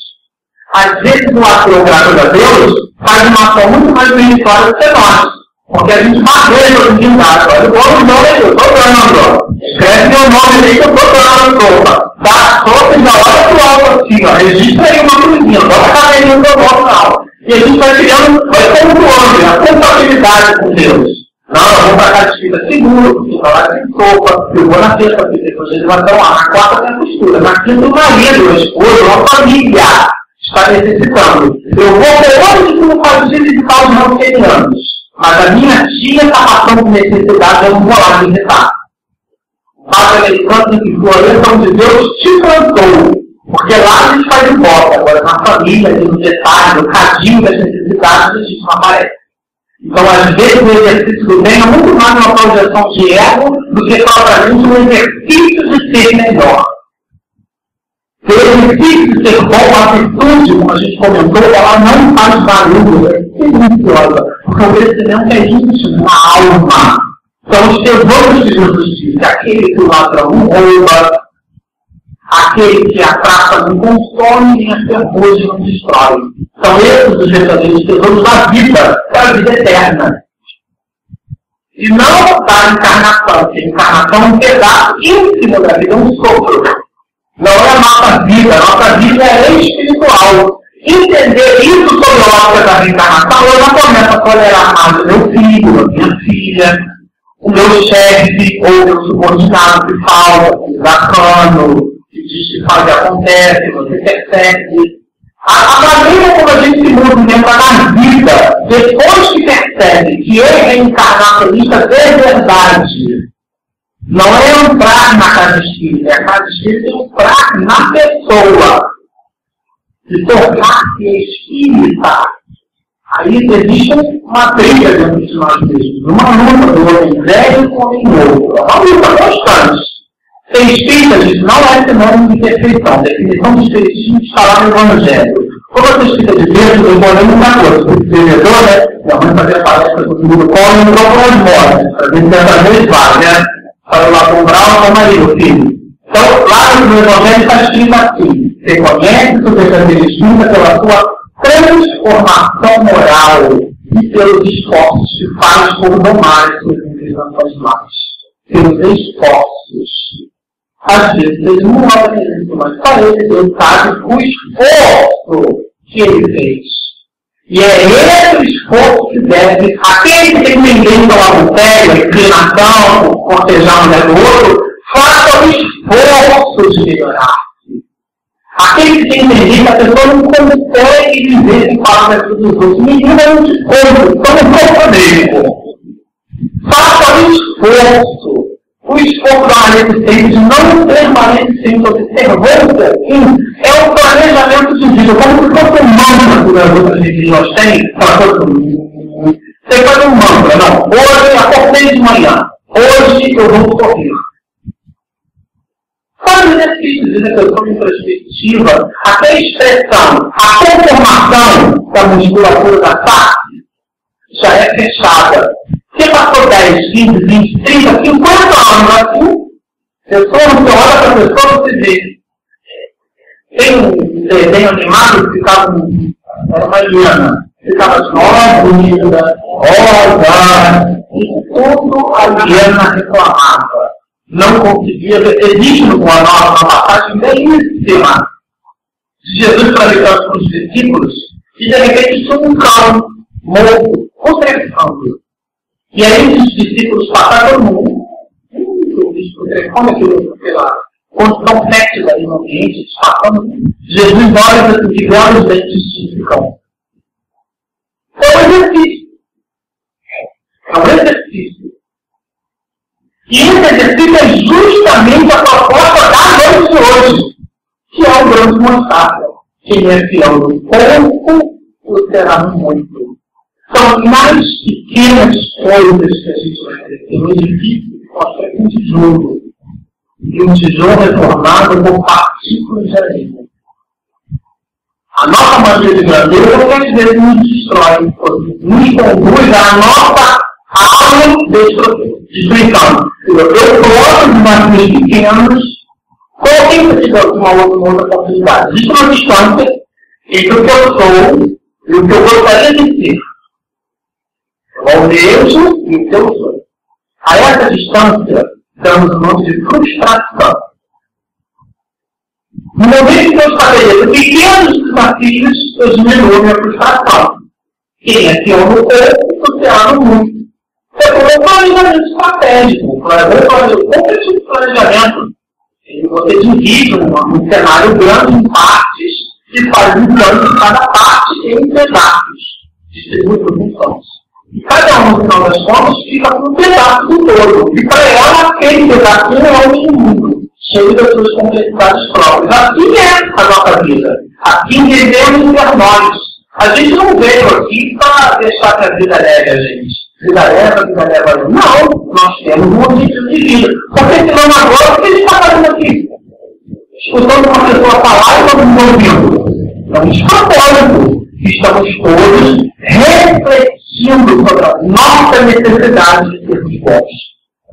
Às vezes o ateu, graças a Deus, faz uma ação muito mais meritória do que nós. Porque a gente magoeia a divindade. Olha, o nome é eu estou dando. Escreve meu nome aí que eu estou dando, sopa. Dá sopa e já olha pro alto assim, ó. Registra aí uma coisinha, bota a cabeça no seu voto não. E a gente vai criando, vai pontuando a compatibilidade com Deus. Não, eu vou para cá de fita seguro, porque vai lá tem sopa, eu vou na sexta, porque depois eles vão dar na quarta tem a costura. Na quinta o marido, a esposa, uma família está necessitando. Eu vou por onde que não faz visitar os não querianos. Mas a minha tia está passando por necessidade, eu não vou lá visitar. O padre americano que Florenção de Deus te plantou. Porque lá a gente faz em volta. Agora na família, no detalhe, no cadinho das necessidades, a gente não aparece. Então, às vezes, o exercício do bem é muito mais uma projeção de ego do que propriamente um exercício de ser melhor. Verifique ser bom, a atitude, como a gente comentou, ela não faz barulho, é silenciosa, porque o crescimento é íntimo na alma. São os tesouros de Jesus disse, aquele que o ladrão não rouba, aquele que a traça não consome, nem a ferrugem não destrói. São esses os verdadeiros tesouros da vida, da vida eterna. E não da encarnação, porque a encarnação é um pedaço íntimo da vida, um sopro. Não é a nossa vida é espiritual. Entender isso sobre a ótica da reencarnação, eu não começo a tolerar mais o meu filho, a minha filha, o meu chefe, ou o meu subordinado que fala, que dá cano, que diz que faz e acontece, você percebe. A maneira como a gente se movimenta na vida, depois que percebe que é reencarnacionista de verdade, não é entrar na casa espírita, a casa espírita é entrar na pessoa, se tornar-se espírita. Aí existe uma briga dentro de nós mesmos, uma luta do homem velho com o homem novo, é uma luta constante. Ser espírita, diz, não é sinônimo de perfeição. A definição de espiritismo está lá no Evangelho. Como eu sou espírita de Deus, eu morei numa coisa. Fui vendedor, né? Minha mãe fazia palestra com o mundo como entrou com as mortes. Fazia 50 vezes lá, né? Para lá comprar o marido, filho. Então, lá no Evangelho está escrito assim: você conhece o verdadeiro espírita pela sua transformação moral e pelos esforços que faz por domar as suas inclinações más. Pelos esforços. Às vezes ele não olha isso, mas para ele sabe o esforço que ele fez. E é esse esforço que deve, aquele que tem ninguém pela montanha, inclinação, cortejar um mulher do outro, faça o esforço de melhorar-se. Aquele que tem ninguém, a pessoa não consegue viver sem falar das dos outros. Ninguém vai não te conta, então não conta mesmo. Faça o esforço. O esforço da maledicência de não ser maledicente ou de ser bonzinho é um planejamento de vida, como se fosse um mantra que as outras religiões têm, para todo mundo. Você faz um mantra, não. Hoje acordei de manhã, hoje eu vou correr. Faz exercícios de reflexão introspectiva, até a expressão, a conformação da musculatura da face já é fechada. Você passou 10, 15, 20, 30, 50 anos assim, você olha para a pessoa e você vê. Tem um desenho animado que ficava, era uma hiena, ficava assim, ó, bonita, rosa, e tudo a hiena reclamava. Não conseguia ver. Existe uma passagem belíssima de Jesus para os discípulos, e de repente tinha um cão morto, contrefando. E aí os discípulos passaram todo mundo. Como é que eu, sei lá, condição fértil ali no ambiente, passando. Jesus olha assim, de grandes dentes de cão. É um exercício. É um exercício. E esse exercício é justamente a proposta da noite de hoje, que é o grande mostarda. Quem é fiel no pouco, o será no muito. São mais pequenas coisas que a gente vai ter. Um edifício que constrói um tijolo. E um tijolo é formado por partículas de areia. A nossa maneira de grandeza, às vezes, nos destrói, nos conduz à nossa autodestruição. Eu coloco os marcos pequenos, coloquei uma outra possibilidade. Existe uma distância entre o que eu sou e o que eu gostaria de ser. O mesmo e o que eu sou. A essa distância, damos o nome de frustração. No momento que eu estabeleço pequenos desafios, eu diminuo a minha frustração. Quem é fiel no corpo, você ama muito. Você falou planejamento estratégico. Qualquer tipo de planejamento. Você divide um cenário grande em partes e faz um plano de cada parte em pedaços. Distribui por funções. E cada um, no final das contas, fica com um pedaço do todo. E para ela, aquele pedacinho é o mundo, cheio das suas complexidades próprias. Assim é a nossa vida. Assim vivemos entre nós. A gente não veio aqui para deixar que a vida leve a gente. Vida leva a gente. Não, nós temos um objetivo de vida. Porque senão agora, o que a gente está fazendo aqui? escutando uma pessoa falar e todo mundo ouvindo. É um despropósito. Estamos todos refletindo sobre a nossa necessidade de sermos bons.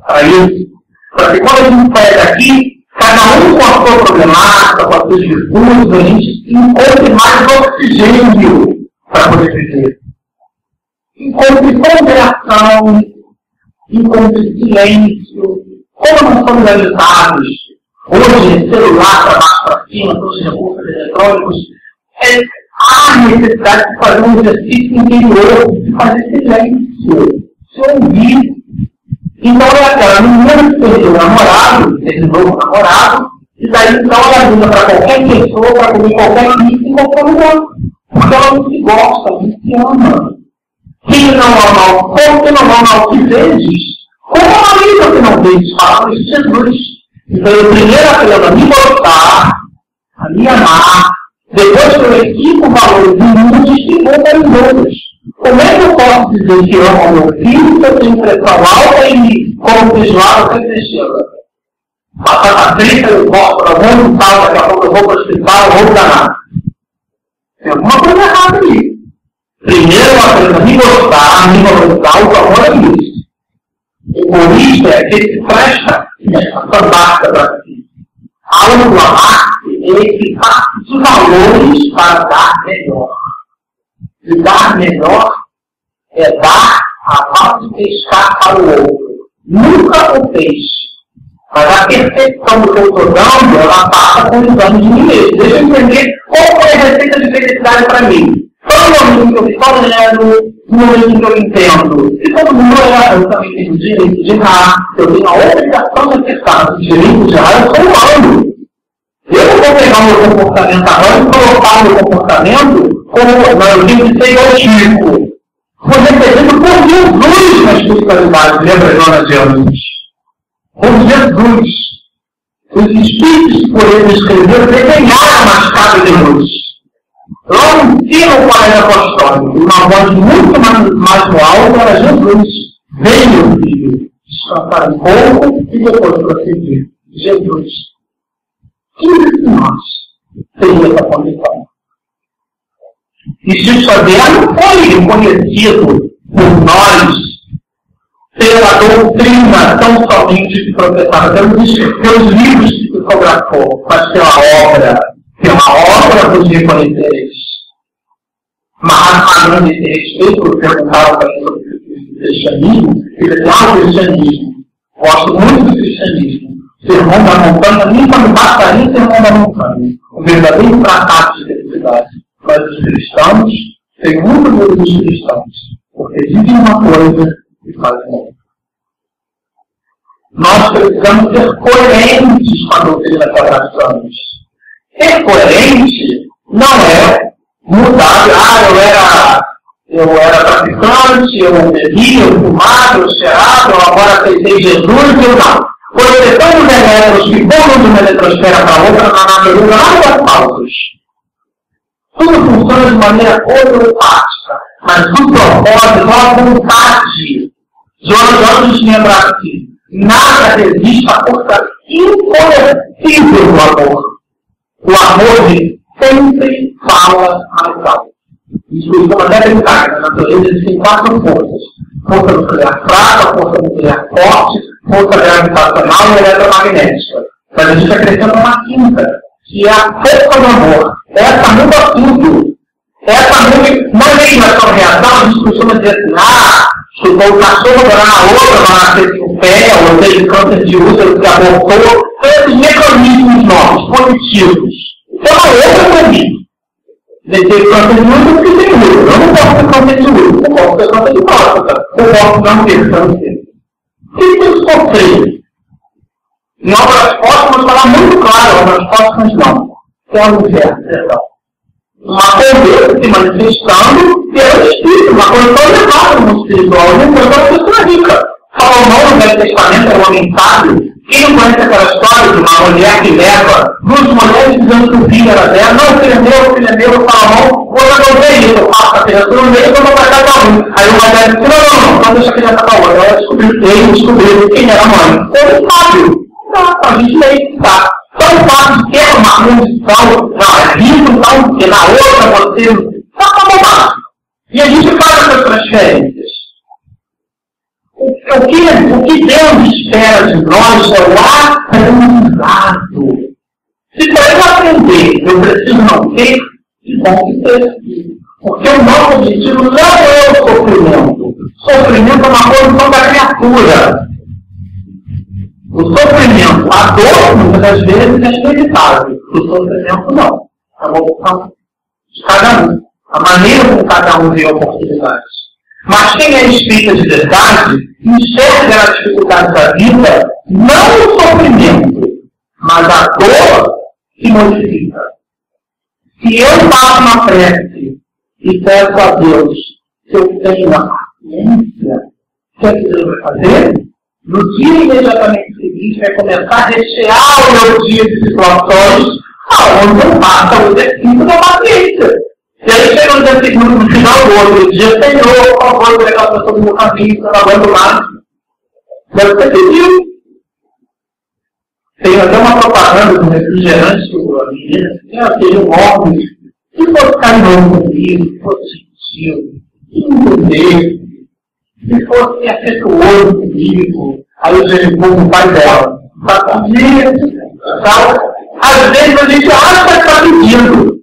Para isso, para que quando a gente sai daqui, cada um com a sua problemática, com as suas virtudes, a gente encontre mais oxigênio para poder viver. Encontre ponderação, encontre silêncio. Como nós somos agitados, hoje, celular para baixo para cima, todos os recursos eletrônicos, há necessidade de fazer um exercício interior, de fazer silêncio, se ouvir. Então é aquela menina que perdeu o namorado, esse novo namorado, e daí então ela ajuda para qualquer pessoa, para comer qualquer bicho em qualquer lugar. Porque ela não se gosta, não se ama. Quem não ama, como que não ama o que vezes? Como a Maria que não vezes? Fala de Jesus. Então eu primeiro aprendo a me gostar, a me amar, depois que eu equipo valores imundos e vou para os outros. Como é que eu posso dizer que amo ao meu filho se eu tenho pressão alta e como feijoada sempre chega? Batata frita, eu volto para o mundo, daqui a pouco eu vou para o hospital, eu vou danar. Tem alguma coisa errada ali. Primeiro eu aprendo a me gostar, a me valorizar, o amor é isso. O egoísta é aquele que presta essa básica para si. Ao amar-se, ele fica de valores para dar melhor. E dar melhor é dar a mão de pescar para o outro. Nunca o peixe. Mas a percepção do que eu estou dando, ela passa com os anos de mim mesmo. Deixa eu entender qual foi a receita de felicidade para mim. Todo momento que eu fico lendo, no momento que eu entendo. E todo mundo erra, eu também tenho o direito de errar. Eu tenho a obrigação de acertar. O direito de errar, eu sou humano. Eu não vou pegar o meu comportamento agora e colocar o meu comportamento como eu tenho que ser egoístico. Foi recebido por Jesus na espiritualidade, lembra, dona Jesus? Por Jesus. Os espíritos que por ele escreveram desenharam a escada de luz. Lá no cima o colégio apostólico, uma voz muito mais alta era Jesus. Venha, filho, descansar um pouco e depois prosseguir. Jesus. Quem de nós teria essa condição? E Chico Xavier não foi reconhecido por nós pela doutrina tão somente que professava, pelos livros que psicografou, mas pela obra dos reconheceres. Mas, além desse respeito, perguntaram para ele sobre o cristianismo, ele disse, o cristianismo, gosto muito do cristianismo. Sermão da montanha, nem quando bastaria sermão da montanha. Um verdadeiro tratado de felicidade. Mas os cristãos têm muito medo dos cristãos, porque dizem uma coisa e fazem outra. Nós precisamos ser coerentes com a doutrina que abraçamos. Ser coerente não é mudar, eu era traficante, eu bebia, eu fumava, eu cheirava, eu agora aceitei Jesus, eu não. Projetando os elétrons que voam de uma eletrosfera para outra na natureza, nada falsos. Tudo funciona de maneira homeopática, mas o propósito, a vontade. Jorge lembra assim, nada resiste à força incoercível do amor. O amor sempre fala mais alto. Isso é uma realidade. Na natureza existem 4 forças. Força nuclear fraca, força nuclear forte, força gravitacional e eletromagnética. Mas a gente acrescenta uma quinta, que é a força do amor. Essa muda tudo. Essa muda, não é na sua reação, a gente costuma dizer assim, chutou o cachorro, agora na outra, vai nascer o pé, ou teve câncer de útero que abortou. Esses mecanismos novos, positivos. Então, outra para mim. Ele teve câncer de útero porque tem útero. Eu não posso ter câncer de útero, eu posso ter câncer de próstata. Eu posso não ter câncer. O que eu sofri? Em obras póstumas, falar muito claro, obras póstumas não. É o inverso, perdão. Uma coisa se manifestando pelo Espírito, uma coisa tão elevada no espiritual, uma coisa pessoa rica. Salomão, no Velho Testamento, é um homem sábio. Quem não conhece aquela história de uma mulher que leva 2 mulheres dizendo que o filho era dela? Não, o filho é meu, Salomão, vou resolver isso, eu faço a criança no meio, eu vou para cada um. Aí o pai disse, não deixa a criança para outra. Ela descobriu quem era a mãe. Ele é sábio. Não, a gente lê, tá. Só pelo fato de ter uma condição, não, é rico, então, porque na outra você... Tá bobagem. E a gente faz essas transferências. O que Deus espera de nós é o aprendizado. Se para eu aprender, eu preciso não ter, que bom que seja. Porque o nosso objetivo não é o sofrimento. Sofrimento é uma condição da criatura. O sofrimento, a dor, muitas das vezes, é inevitável. O sofrimento, não. É uma opção de cada um. A maneira como cada um vê oportunidades. Mas quem é espírita de verdade, enxerga as dificuldades da vida, não o sofrimento, mas a dor que modifica. Se eu faço uma prece e peço a Deus que eu tenha uma paciência, o que é que Deus vai fazer? No dia imediatamente seguinte, vai começar a rechear o meu dia de situações aonde eu faço o exercício da paciência. E aí chega no final do outro dia, Senhor, por favor, pegar a pessoa do meu caminho, trabalhando mais. Deve ter pedido. Tem até uma propaganda do refrigerante que eu vi, aquele homem que fosse carinhoso comigo, que fosse gentil, que entender, que fosse afetuoso comigo. Aí eu vejo como o pai dela. Às vezes a gente acha que está pedindo.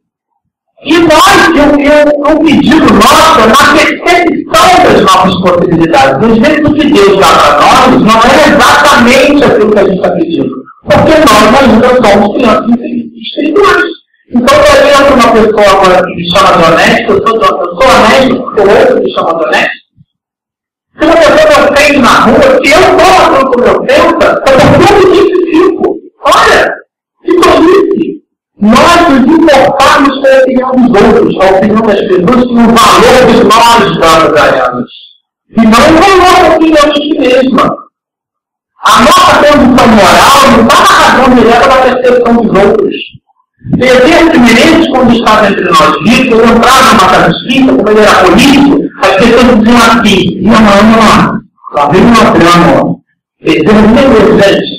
E nós, um pedido nosso é na percepção das nossas possibilidades. Às vezes o que Deus dá para nós não é exatamente aquilo que a gente está pedindo. Porque nós ainda somos crianças espirituais. Então, por exemplo, uma pessoa agora que me chama de honesto, eu sou honesto porque o outro me chama de honesto. Se uma pessoa prende na rua, se eu estou fazendo como eu penso, eu me identifico. Olha, que tolice! Nós nos importarmos com a opinião dos outros, a opinião das pessoas que o valor que nós damos a elas. E não o valor da opinião de si mesma. A nossa condição moral não está na razão direta da percepção dos outros. Dever Menezes, quando estava entre nós vivos, eu entrava numa casa espírita, como ele era político, as pessoas diziam assim, não, lá vem uma grama, ele dizia, meu Deus, gente,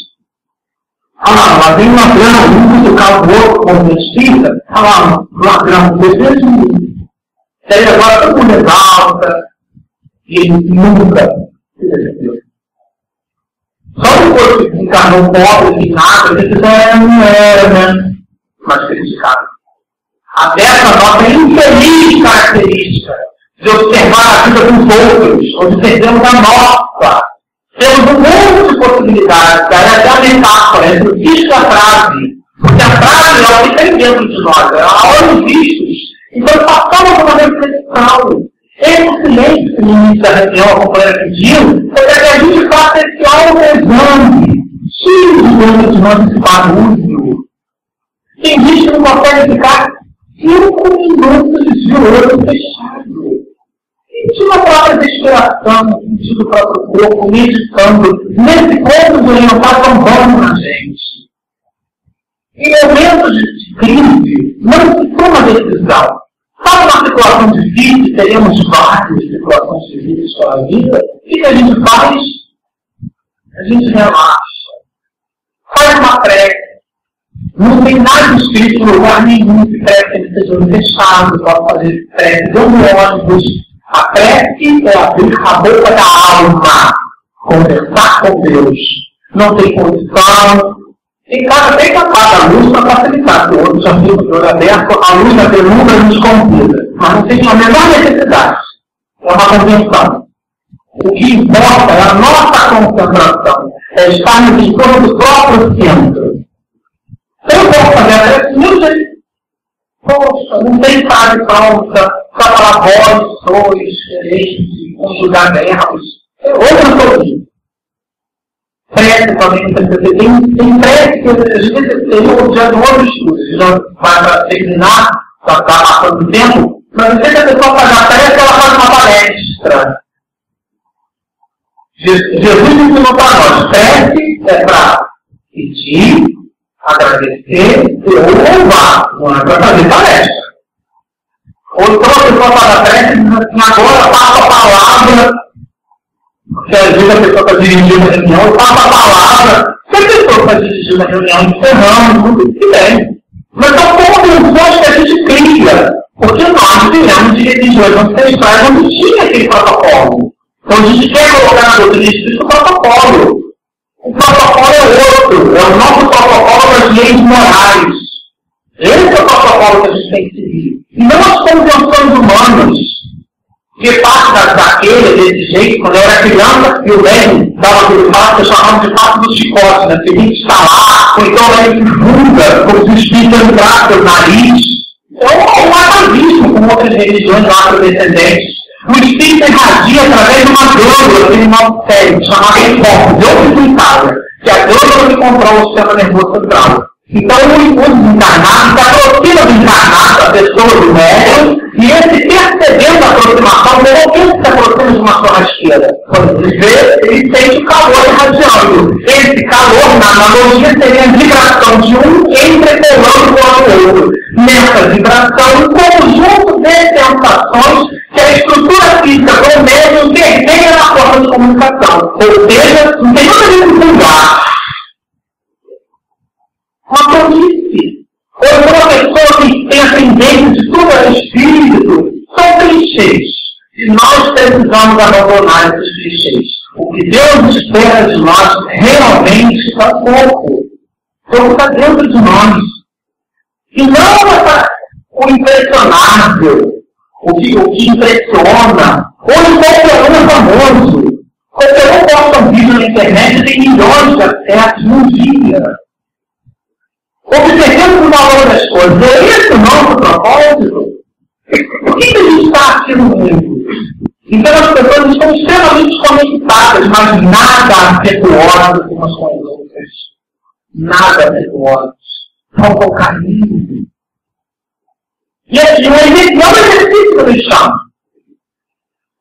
lá vem uma grama, um cutucar o outro como espírita, uma grama, desejo de mim. E aí agora todo mundo exalta, e ele nunca se defendeu. Só depois que encarnou pobre, que nada, ele não era, né? Mas criticado. Até essa nossa infeliz característica de observar a vida dos outros, onde perdemos a nossa. Temos um monte de possibilidades, daí até a metáfora entre o fisco e a frase. Porque a frase é o que tem dentro de nós, é a hora dos vistos. Então passamos uma reflexão. Esse silêncio que no início da reunião a companheira pediu, foi para que a gente faça esse autoexame. Tire de dentro de nós esse barulho. Tem gente que não consegue ficar 5 minutos de olho fechado. Sentindo a própria respiração, sentindo o próprio corpo, meditando. Nesse ponto de orientar tão bom na gente. Em momentos de crise, não se toma decisão. Sabe uma situação difícil, teremos várias situações difíceis pela vida, o que a gente faz? A gente relaxa. Faz uma prece. Não tem nada escrito em lugar nenhum que prece tem que ser fechado, pode fazer prece de ônibus. A prece é abrir a boca da alma, conversar com Deus. Não tem condição. Em casa tem que apagar a luz para facilitar, porque o outro já viu o olho aberto, a luz da penumbra nos convida. Mas não tem a menor necessidade. É uma convenção. O que importa é a nossa concentração. É estarmos em torno do próprio centro. Eu posso fazer a prece do meu jeito. Poxa, não tem frase pronta, só falar vós, sois, quereis, conjugar verbos. É outra coisa. Prece também, tem prece que às vezes seria o objeto de um outro estudo. A gente já vai para terminar, já está passando o tempo, mas às vezes a pessoa faz a prece, ela faz uma palestra. Jesus ensinou para nós, prece é para pedir, agradecer e louvar, não é para fazer palestra. Ou então a pessoa faz a prece e diz assim, agora passa a palavra, porque às vezes a pessoa está dirigindo a reunião e passa a palavra, você a pessoa vai dirigir uma reunião de ferrão, tudo que bem. Mas são convenções que a gente cria, porque nós viemos de religiões ancestrais onde tinha aquele protocolo. Então a gente quer colocar na doutrina espírita o protocolo. O protocolo é outro, é o nosso protocolo das leis morais. Esse é o protocolo que a gente tem que seguir. E não as convenções humanas. Porque parte daquele, desse jeito, quando eu era criança, e o velho dava aquele passo, eu chamava de passo do chicote, né? Você tem que instalar, ou então o velho se fuga, como se o espírito entrar pelo nariz. Então, é um atavismo com outras religiões afrodescendentes. O espírito irradia através de uma glândula, tem uma série, chamada hipófise, ou pituitária, que é a glândula que controla o sistema nervoso central. Então, o impulso encarnado se aproxima do encarnado, da pessoa, do médium, e esse percebendo a aproximação, como que se aproxima de uma churrasqueira? Quando ele vê, ele sente o calor irradiando. Esse calor, na analogia, seria a vibração de um entrecolando com o outro. Nessa vibração, um conjunto de sensações que a estrutura física do médium intervém na forma de comunicação. Ou seja, não tem nada a ver com lugar. Uma tolice. Ou uma pessoa que tem a tendência de tudo é espírito, são clichês. E nós precisamos abandonar esses clichês. O que Deus espera de nós realmente está pouco. Então está dentro de nós. E não o impressionável, o que impressiona, ou qualquer um é famoso. Qualquer um posta um vídeo na internet e tem milhões de acessos num dia. Observando o valor das coisas. É esse o nosso propósito? Por que a gente está aqui no mundo? Então as pessoas estão extremamente conectadas, mas nada afetuosas umas com as outras. Nada afetuosas. Falta o carinho. E assim, é um exercício que eu me chamo.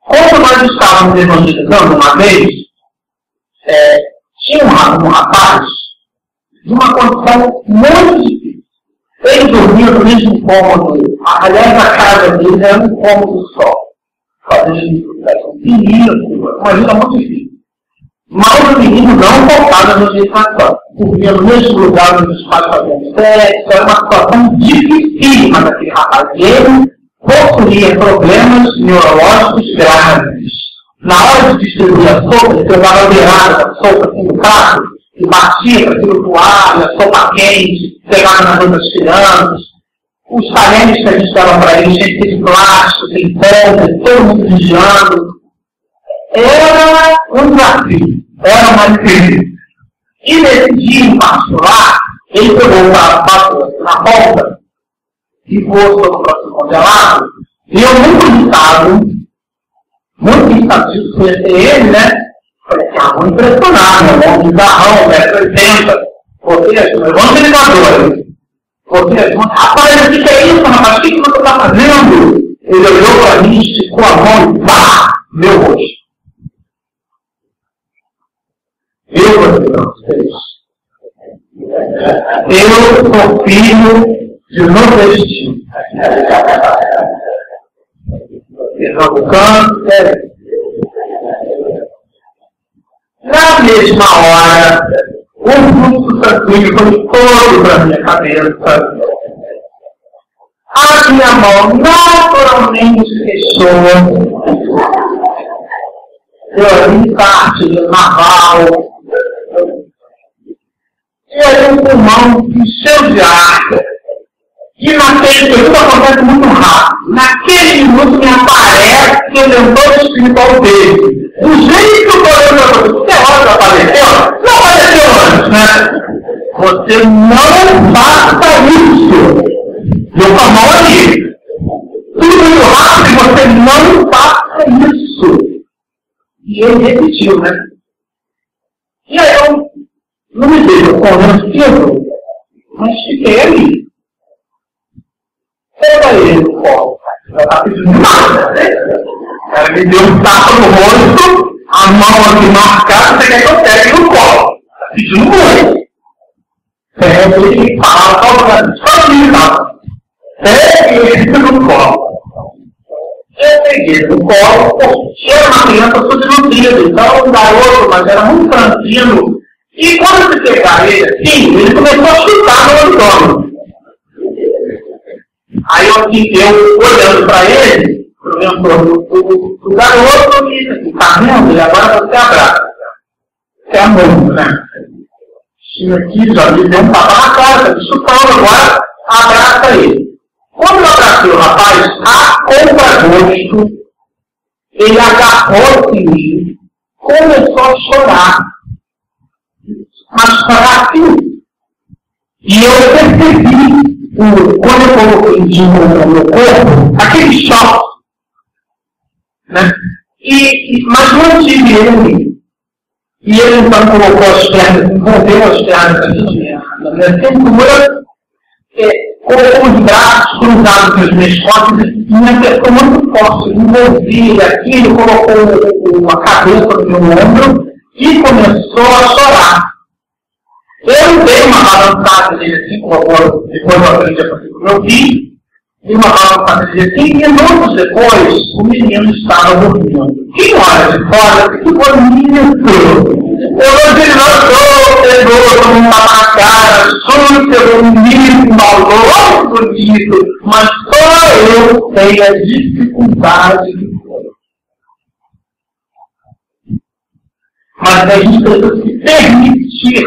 Quando nós estávamos evangelizando uma vez, tinha um rapaz de uma condição muito difícil. Ele dormia no mesmo cômodo. Aliás, a casa dele era um cômodo só. Um menino, uma vida muito difícil. Mas o menino não faltava na meditação. Dormia no mesmo lugar onde os pais faziam sexo. Era uma situação dificílima daquele rapaz. Ele possuía problemas neurológicos graves. Na hora de distribuir a sopa, ele pegava a beirada da sopa assim no prato e batia para aquilo toalha, sopa quente, pegava nas outras crianças. Os talheres que a gente dava para ele, cheio de plástico, sem ponta, todo mundo vigiando. Era um desafio, era uma difícil. E nesse dia em particular, ele pegou o passo na ponta e voou sobre o próximo congelado, e eu muito irritado de conhecer ele, né? Falei assim, muito impressionado, né? Um bizarrão, 1,80 m. Você é um evangelizador. Você é rapaz, o que é isso, rapaz? O que você está fazendo? Ele olhou para mim, esticou a mão e pá, meu rosto. Eu vou dizer para vocês. Eu sou filho de nordestino. Pernambucano, na mesma hora, o fluxo sanguíneo foi todo para a minha cabeça. A minha mão naturalmente se fechou. Eu ali parte do naval. E aí o pulmão encheu de ar. E naquele período acontece muito rápido. Naquele minuto me aparece que o mentor espiritual dele. Do jeito que o coronavírus, você olha apareceu? Não apareceu antes, né? Você não faça isso. Eu com a mão ali. Tudo muito rápido e você não faça isso. E ele repetiu, né? E aí eu não me vejo correndo cedo, mas fiquei ali. Pega ele no colo. Já está pedindo nada, né? Ela me deu um tapa no rosto, a mão aqui marcada, você quer que eu pegue no colo. Está pedindo muito. Pega ele e fala, só me dá. Pega ele no colo. Eu peguei no colo, era uma criança subnutrida, então um garoto, mas era muito tranquilo. E quando você pegar ele assim, ele começou a chutar no auditório. Aí eu olhando para ele, o garoto disse, tá vendo? E agora você abraça. Você é amor, né? Tinha aqui, já me deu um tapa na cara, tá chutando, agora abraça ele. Quando eu abracei o rapaz, a contragosto, ele agarrou-se em mim, começou a chorar. Mas chorar assim. E eu percebi, quando eu coloquei de novo no meu corpo, aquele choque. Né? Mas não tive ele. E ele então colocou as pernas, envolveu as pernas na minha cintura, colocou os braços cruzados nas minhas costas e me apertou muito forte. Envolvi aquilo, colocou a cabeça no meu ombro e começou a chorar. Eu dei uma balançada nele assim, depois eu aprendi a fazer como eu vi, dei uma balançada nele assim, e minutos depois o menino estava dormindo. Que hora de fora, que bonito! Eu levantou, pegou, tomou uma na cara, súper, bonito, maldoso, bonito, mas só eu tenho a dificuldade de coisa. Mas a gente precisa se permitir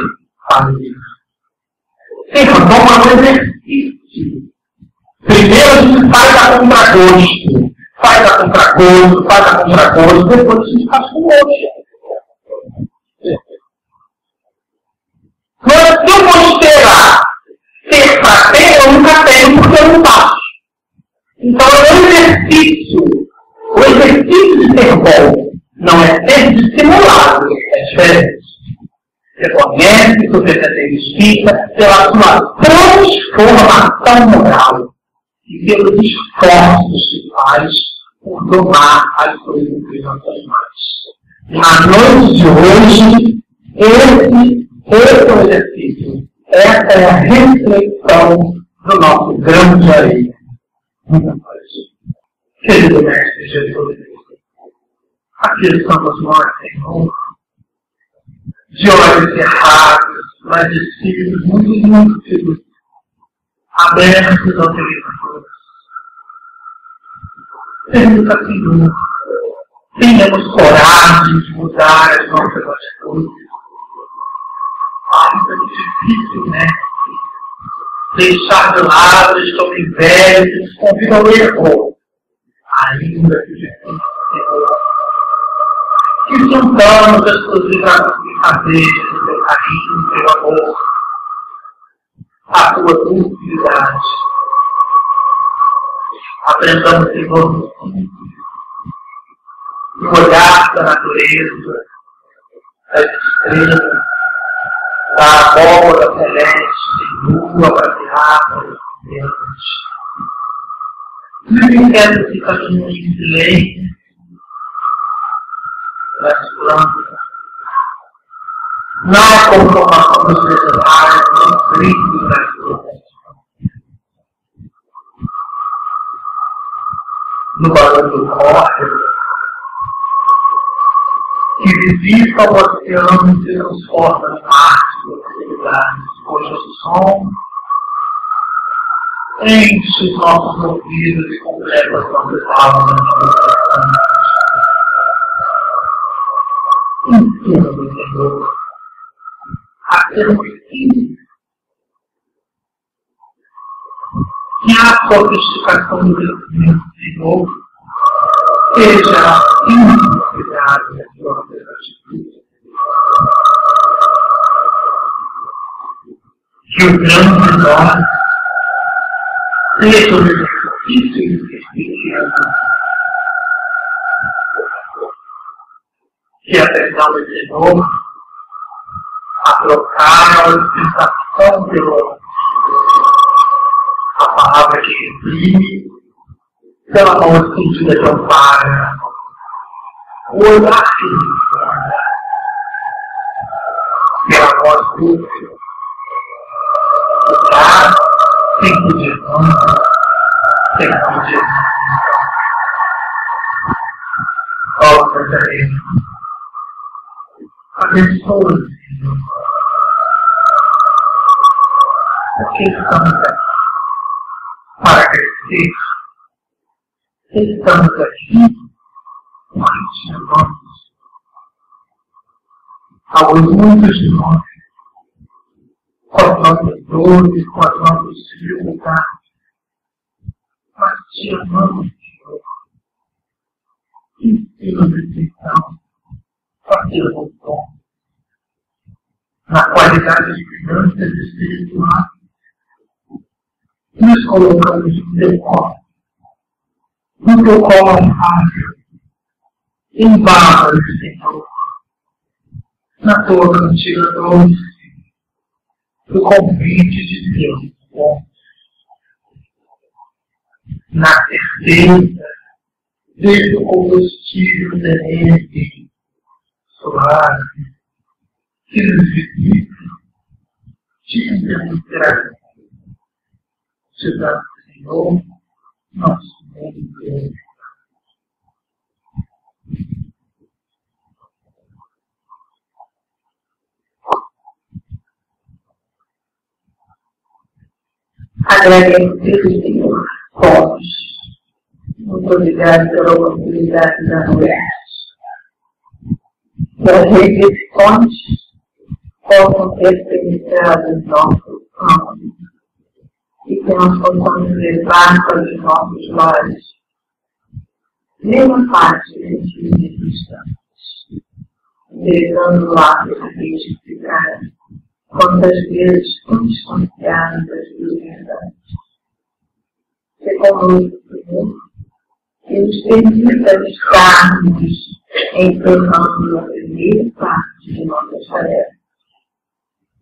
fazer. Toma um exercício. Primeiro a gente faz a contragosto. Depois a gente faz com gosto. Mas se eu vou esperar ter pra ter, eu nunca tenho porque eu não faço. Então o exercício de ser bom não é ser dissimulado, é diferente. Você conhece, você se identifica pela sua transformação moral e pelos esforços que faz por domar as suas inclinações mais. Na noite de hoje, esse é o exercício. Essa é a reflexão do nosso grão de areia. Muita coisa. Querido Mestre Jesus, aqui estamos nós, Senhor, de olhos cerrados, mas de espíritos muito lúcidos, abertos ao teu livro. Pergunta, Senhor, tenhamos coragem de mudar as nossas atitudes. É difícil, né? Deixar de lado este homem velho que nos convida ao erro. Ainda que difícil, Senhor. Que juntamos as suas brincadeiras, o teu carinho, o teu amor, a tua duplicidade. Aprendamos, Senhor, no olhar da natureza, das estrelas, da abóbora celeste, lua prateada, não quero que caminho em silêncio das plantas, não a conformação dos vegetais, dos brilhos das flores, no barulho do córrego, que visita o oceano e se transforma no mar de possibilidades, cujo som enche os nossos ouvidos e completa as nossas almas de ensina-nos, Senhor, a sermos simples. Que a sofisticação do crescimento, Senhor, seja a simplicidade das nossas atitudes. Que o grande nós seja o exercício do Espírito. Que aprendamos, Senhor, a trocar a ostentação pelo a palavra que reprime, pela mão estendida de amparo, o olhar feliz, pela voz dulce, o dar sem pedir nada, sem pedir nada. Ó, Deus, abençoa, Senhor, Porque estamos aqui para crescer. Estamos aqui porque te amamos. Talvez muitos de nós, com as nossas dores, com as nossas dificuldades, mas te amamos, Senhor. Ensina-nos então a ter o dom na qualidade de crianças espirituais. Nos colocamos no teu colo amável, embala-nos, Senhor, na tua cantiga doce, do convite de Deus bom, na certeza desse combustível tenente, suave, que nos visita, te demonstrar. Te dá, Senhor, nosso bem. Agradeço, Senhor, todos. Muito obrigado pela oportunidade da noite. Que as reflexões possam ser penetradas nos nossos ânimos e que nós possamos levar para os nossos lares mesma parte desse mesmo instante, entregando lá para aqueles que ficaram quantas vezes tão distanciados das suas verdades. Se conosco, Senhor, e nos permita estarmos encerrando a primeira parte de nossa tarefa.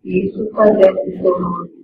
Isso fazemos em seu nome.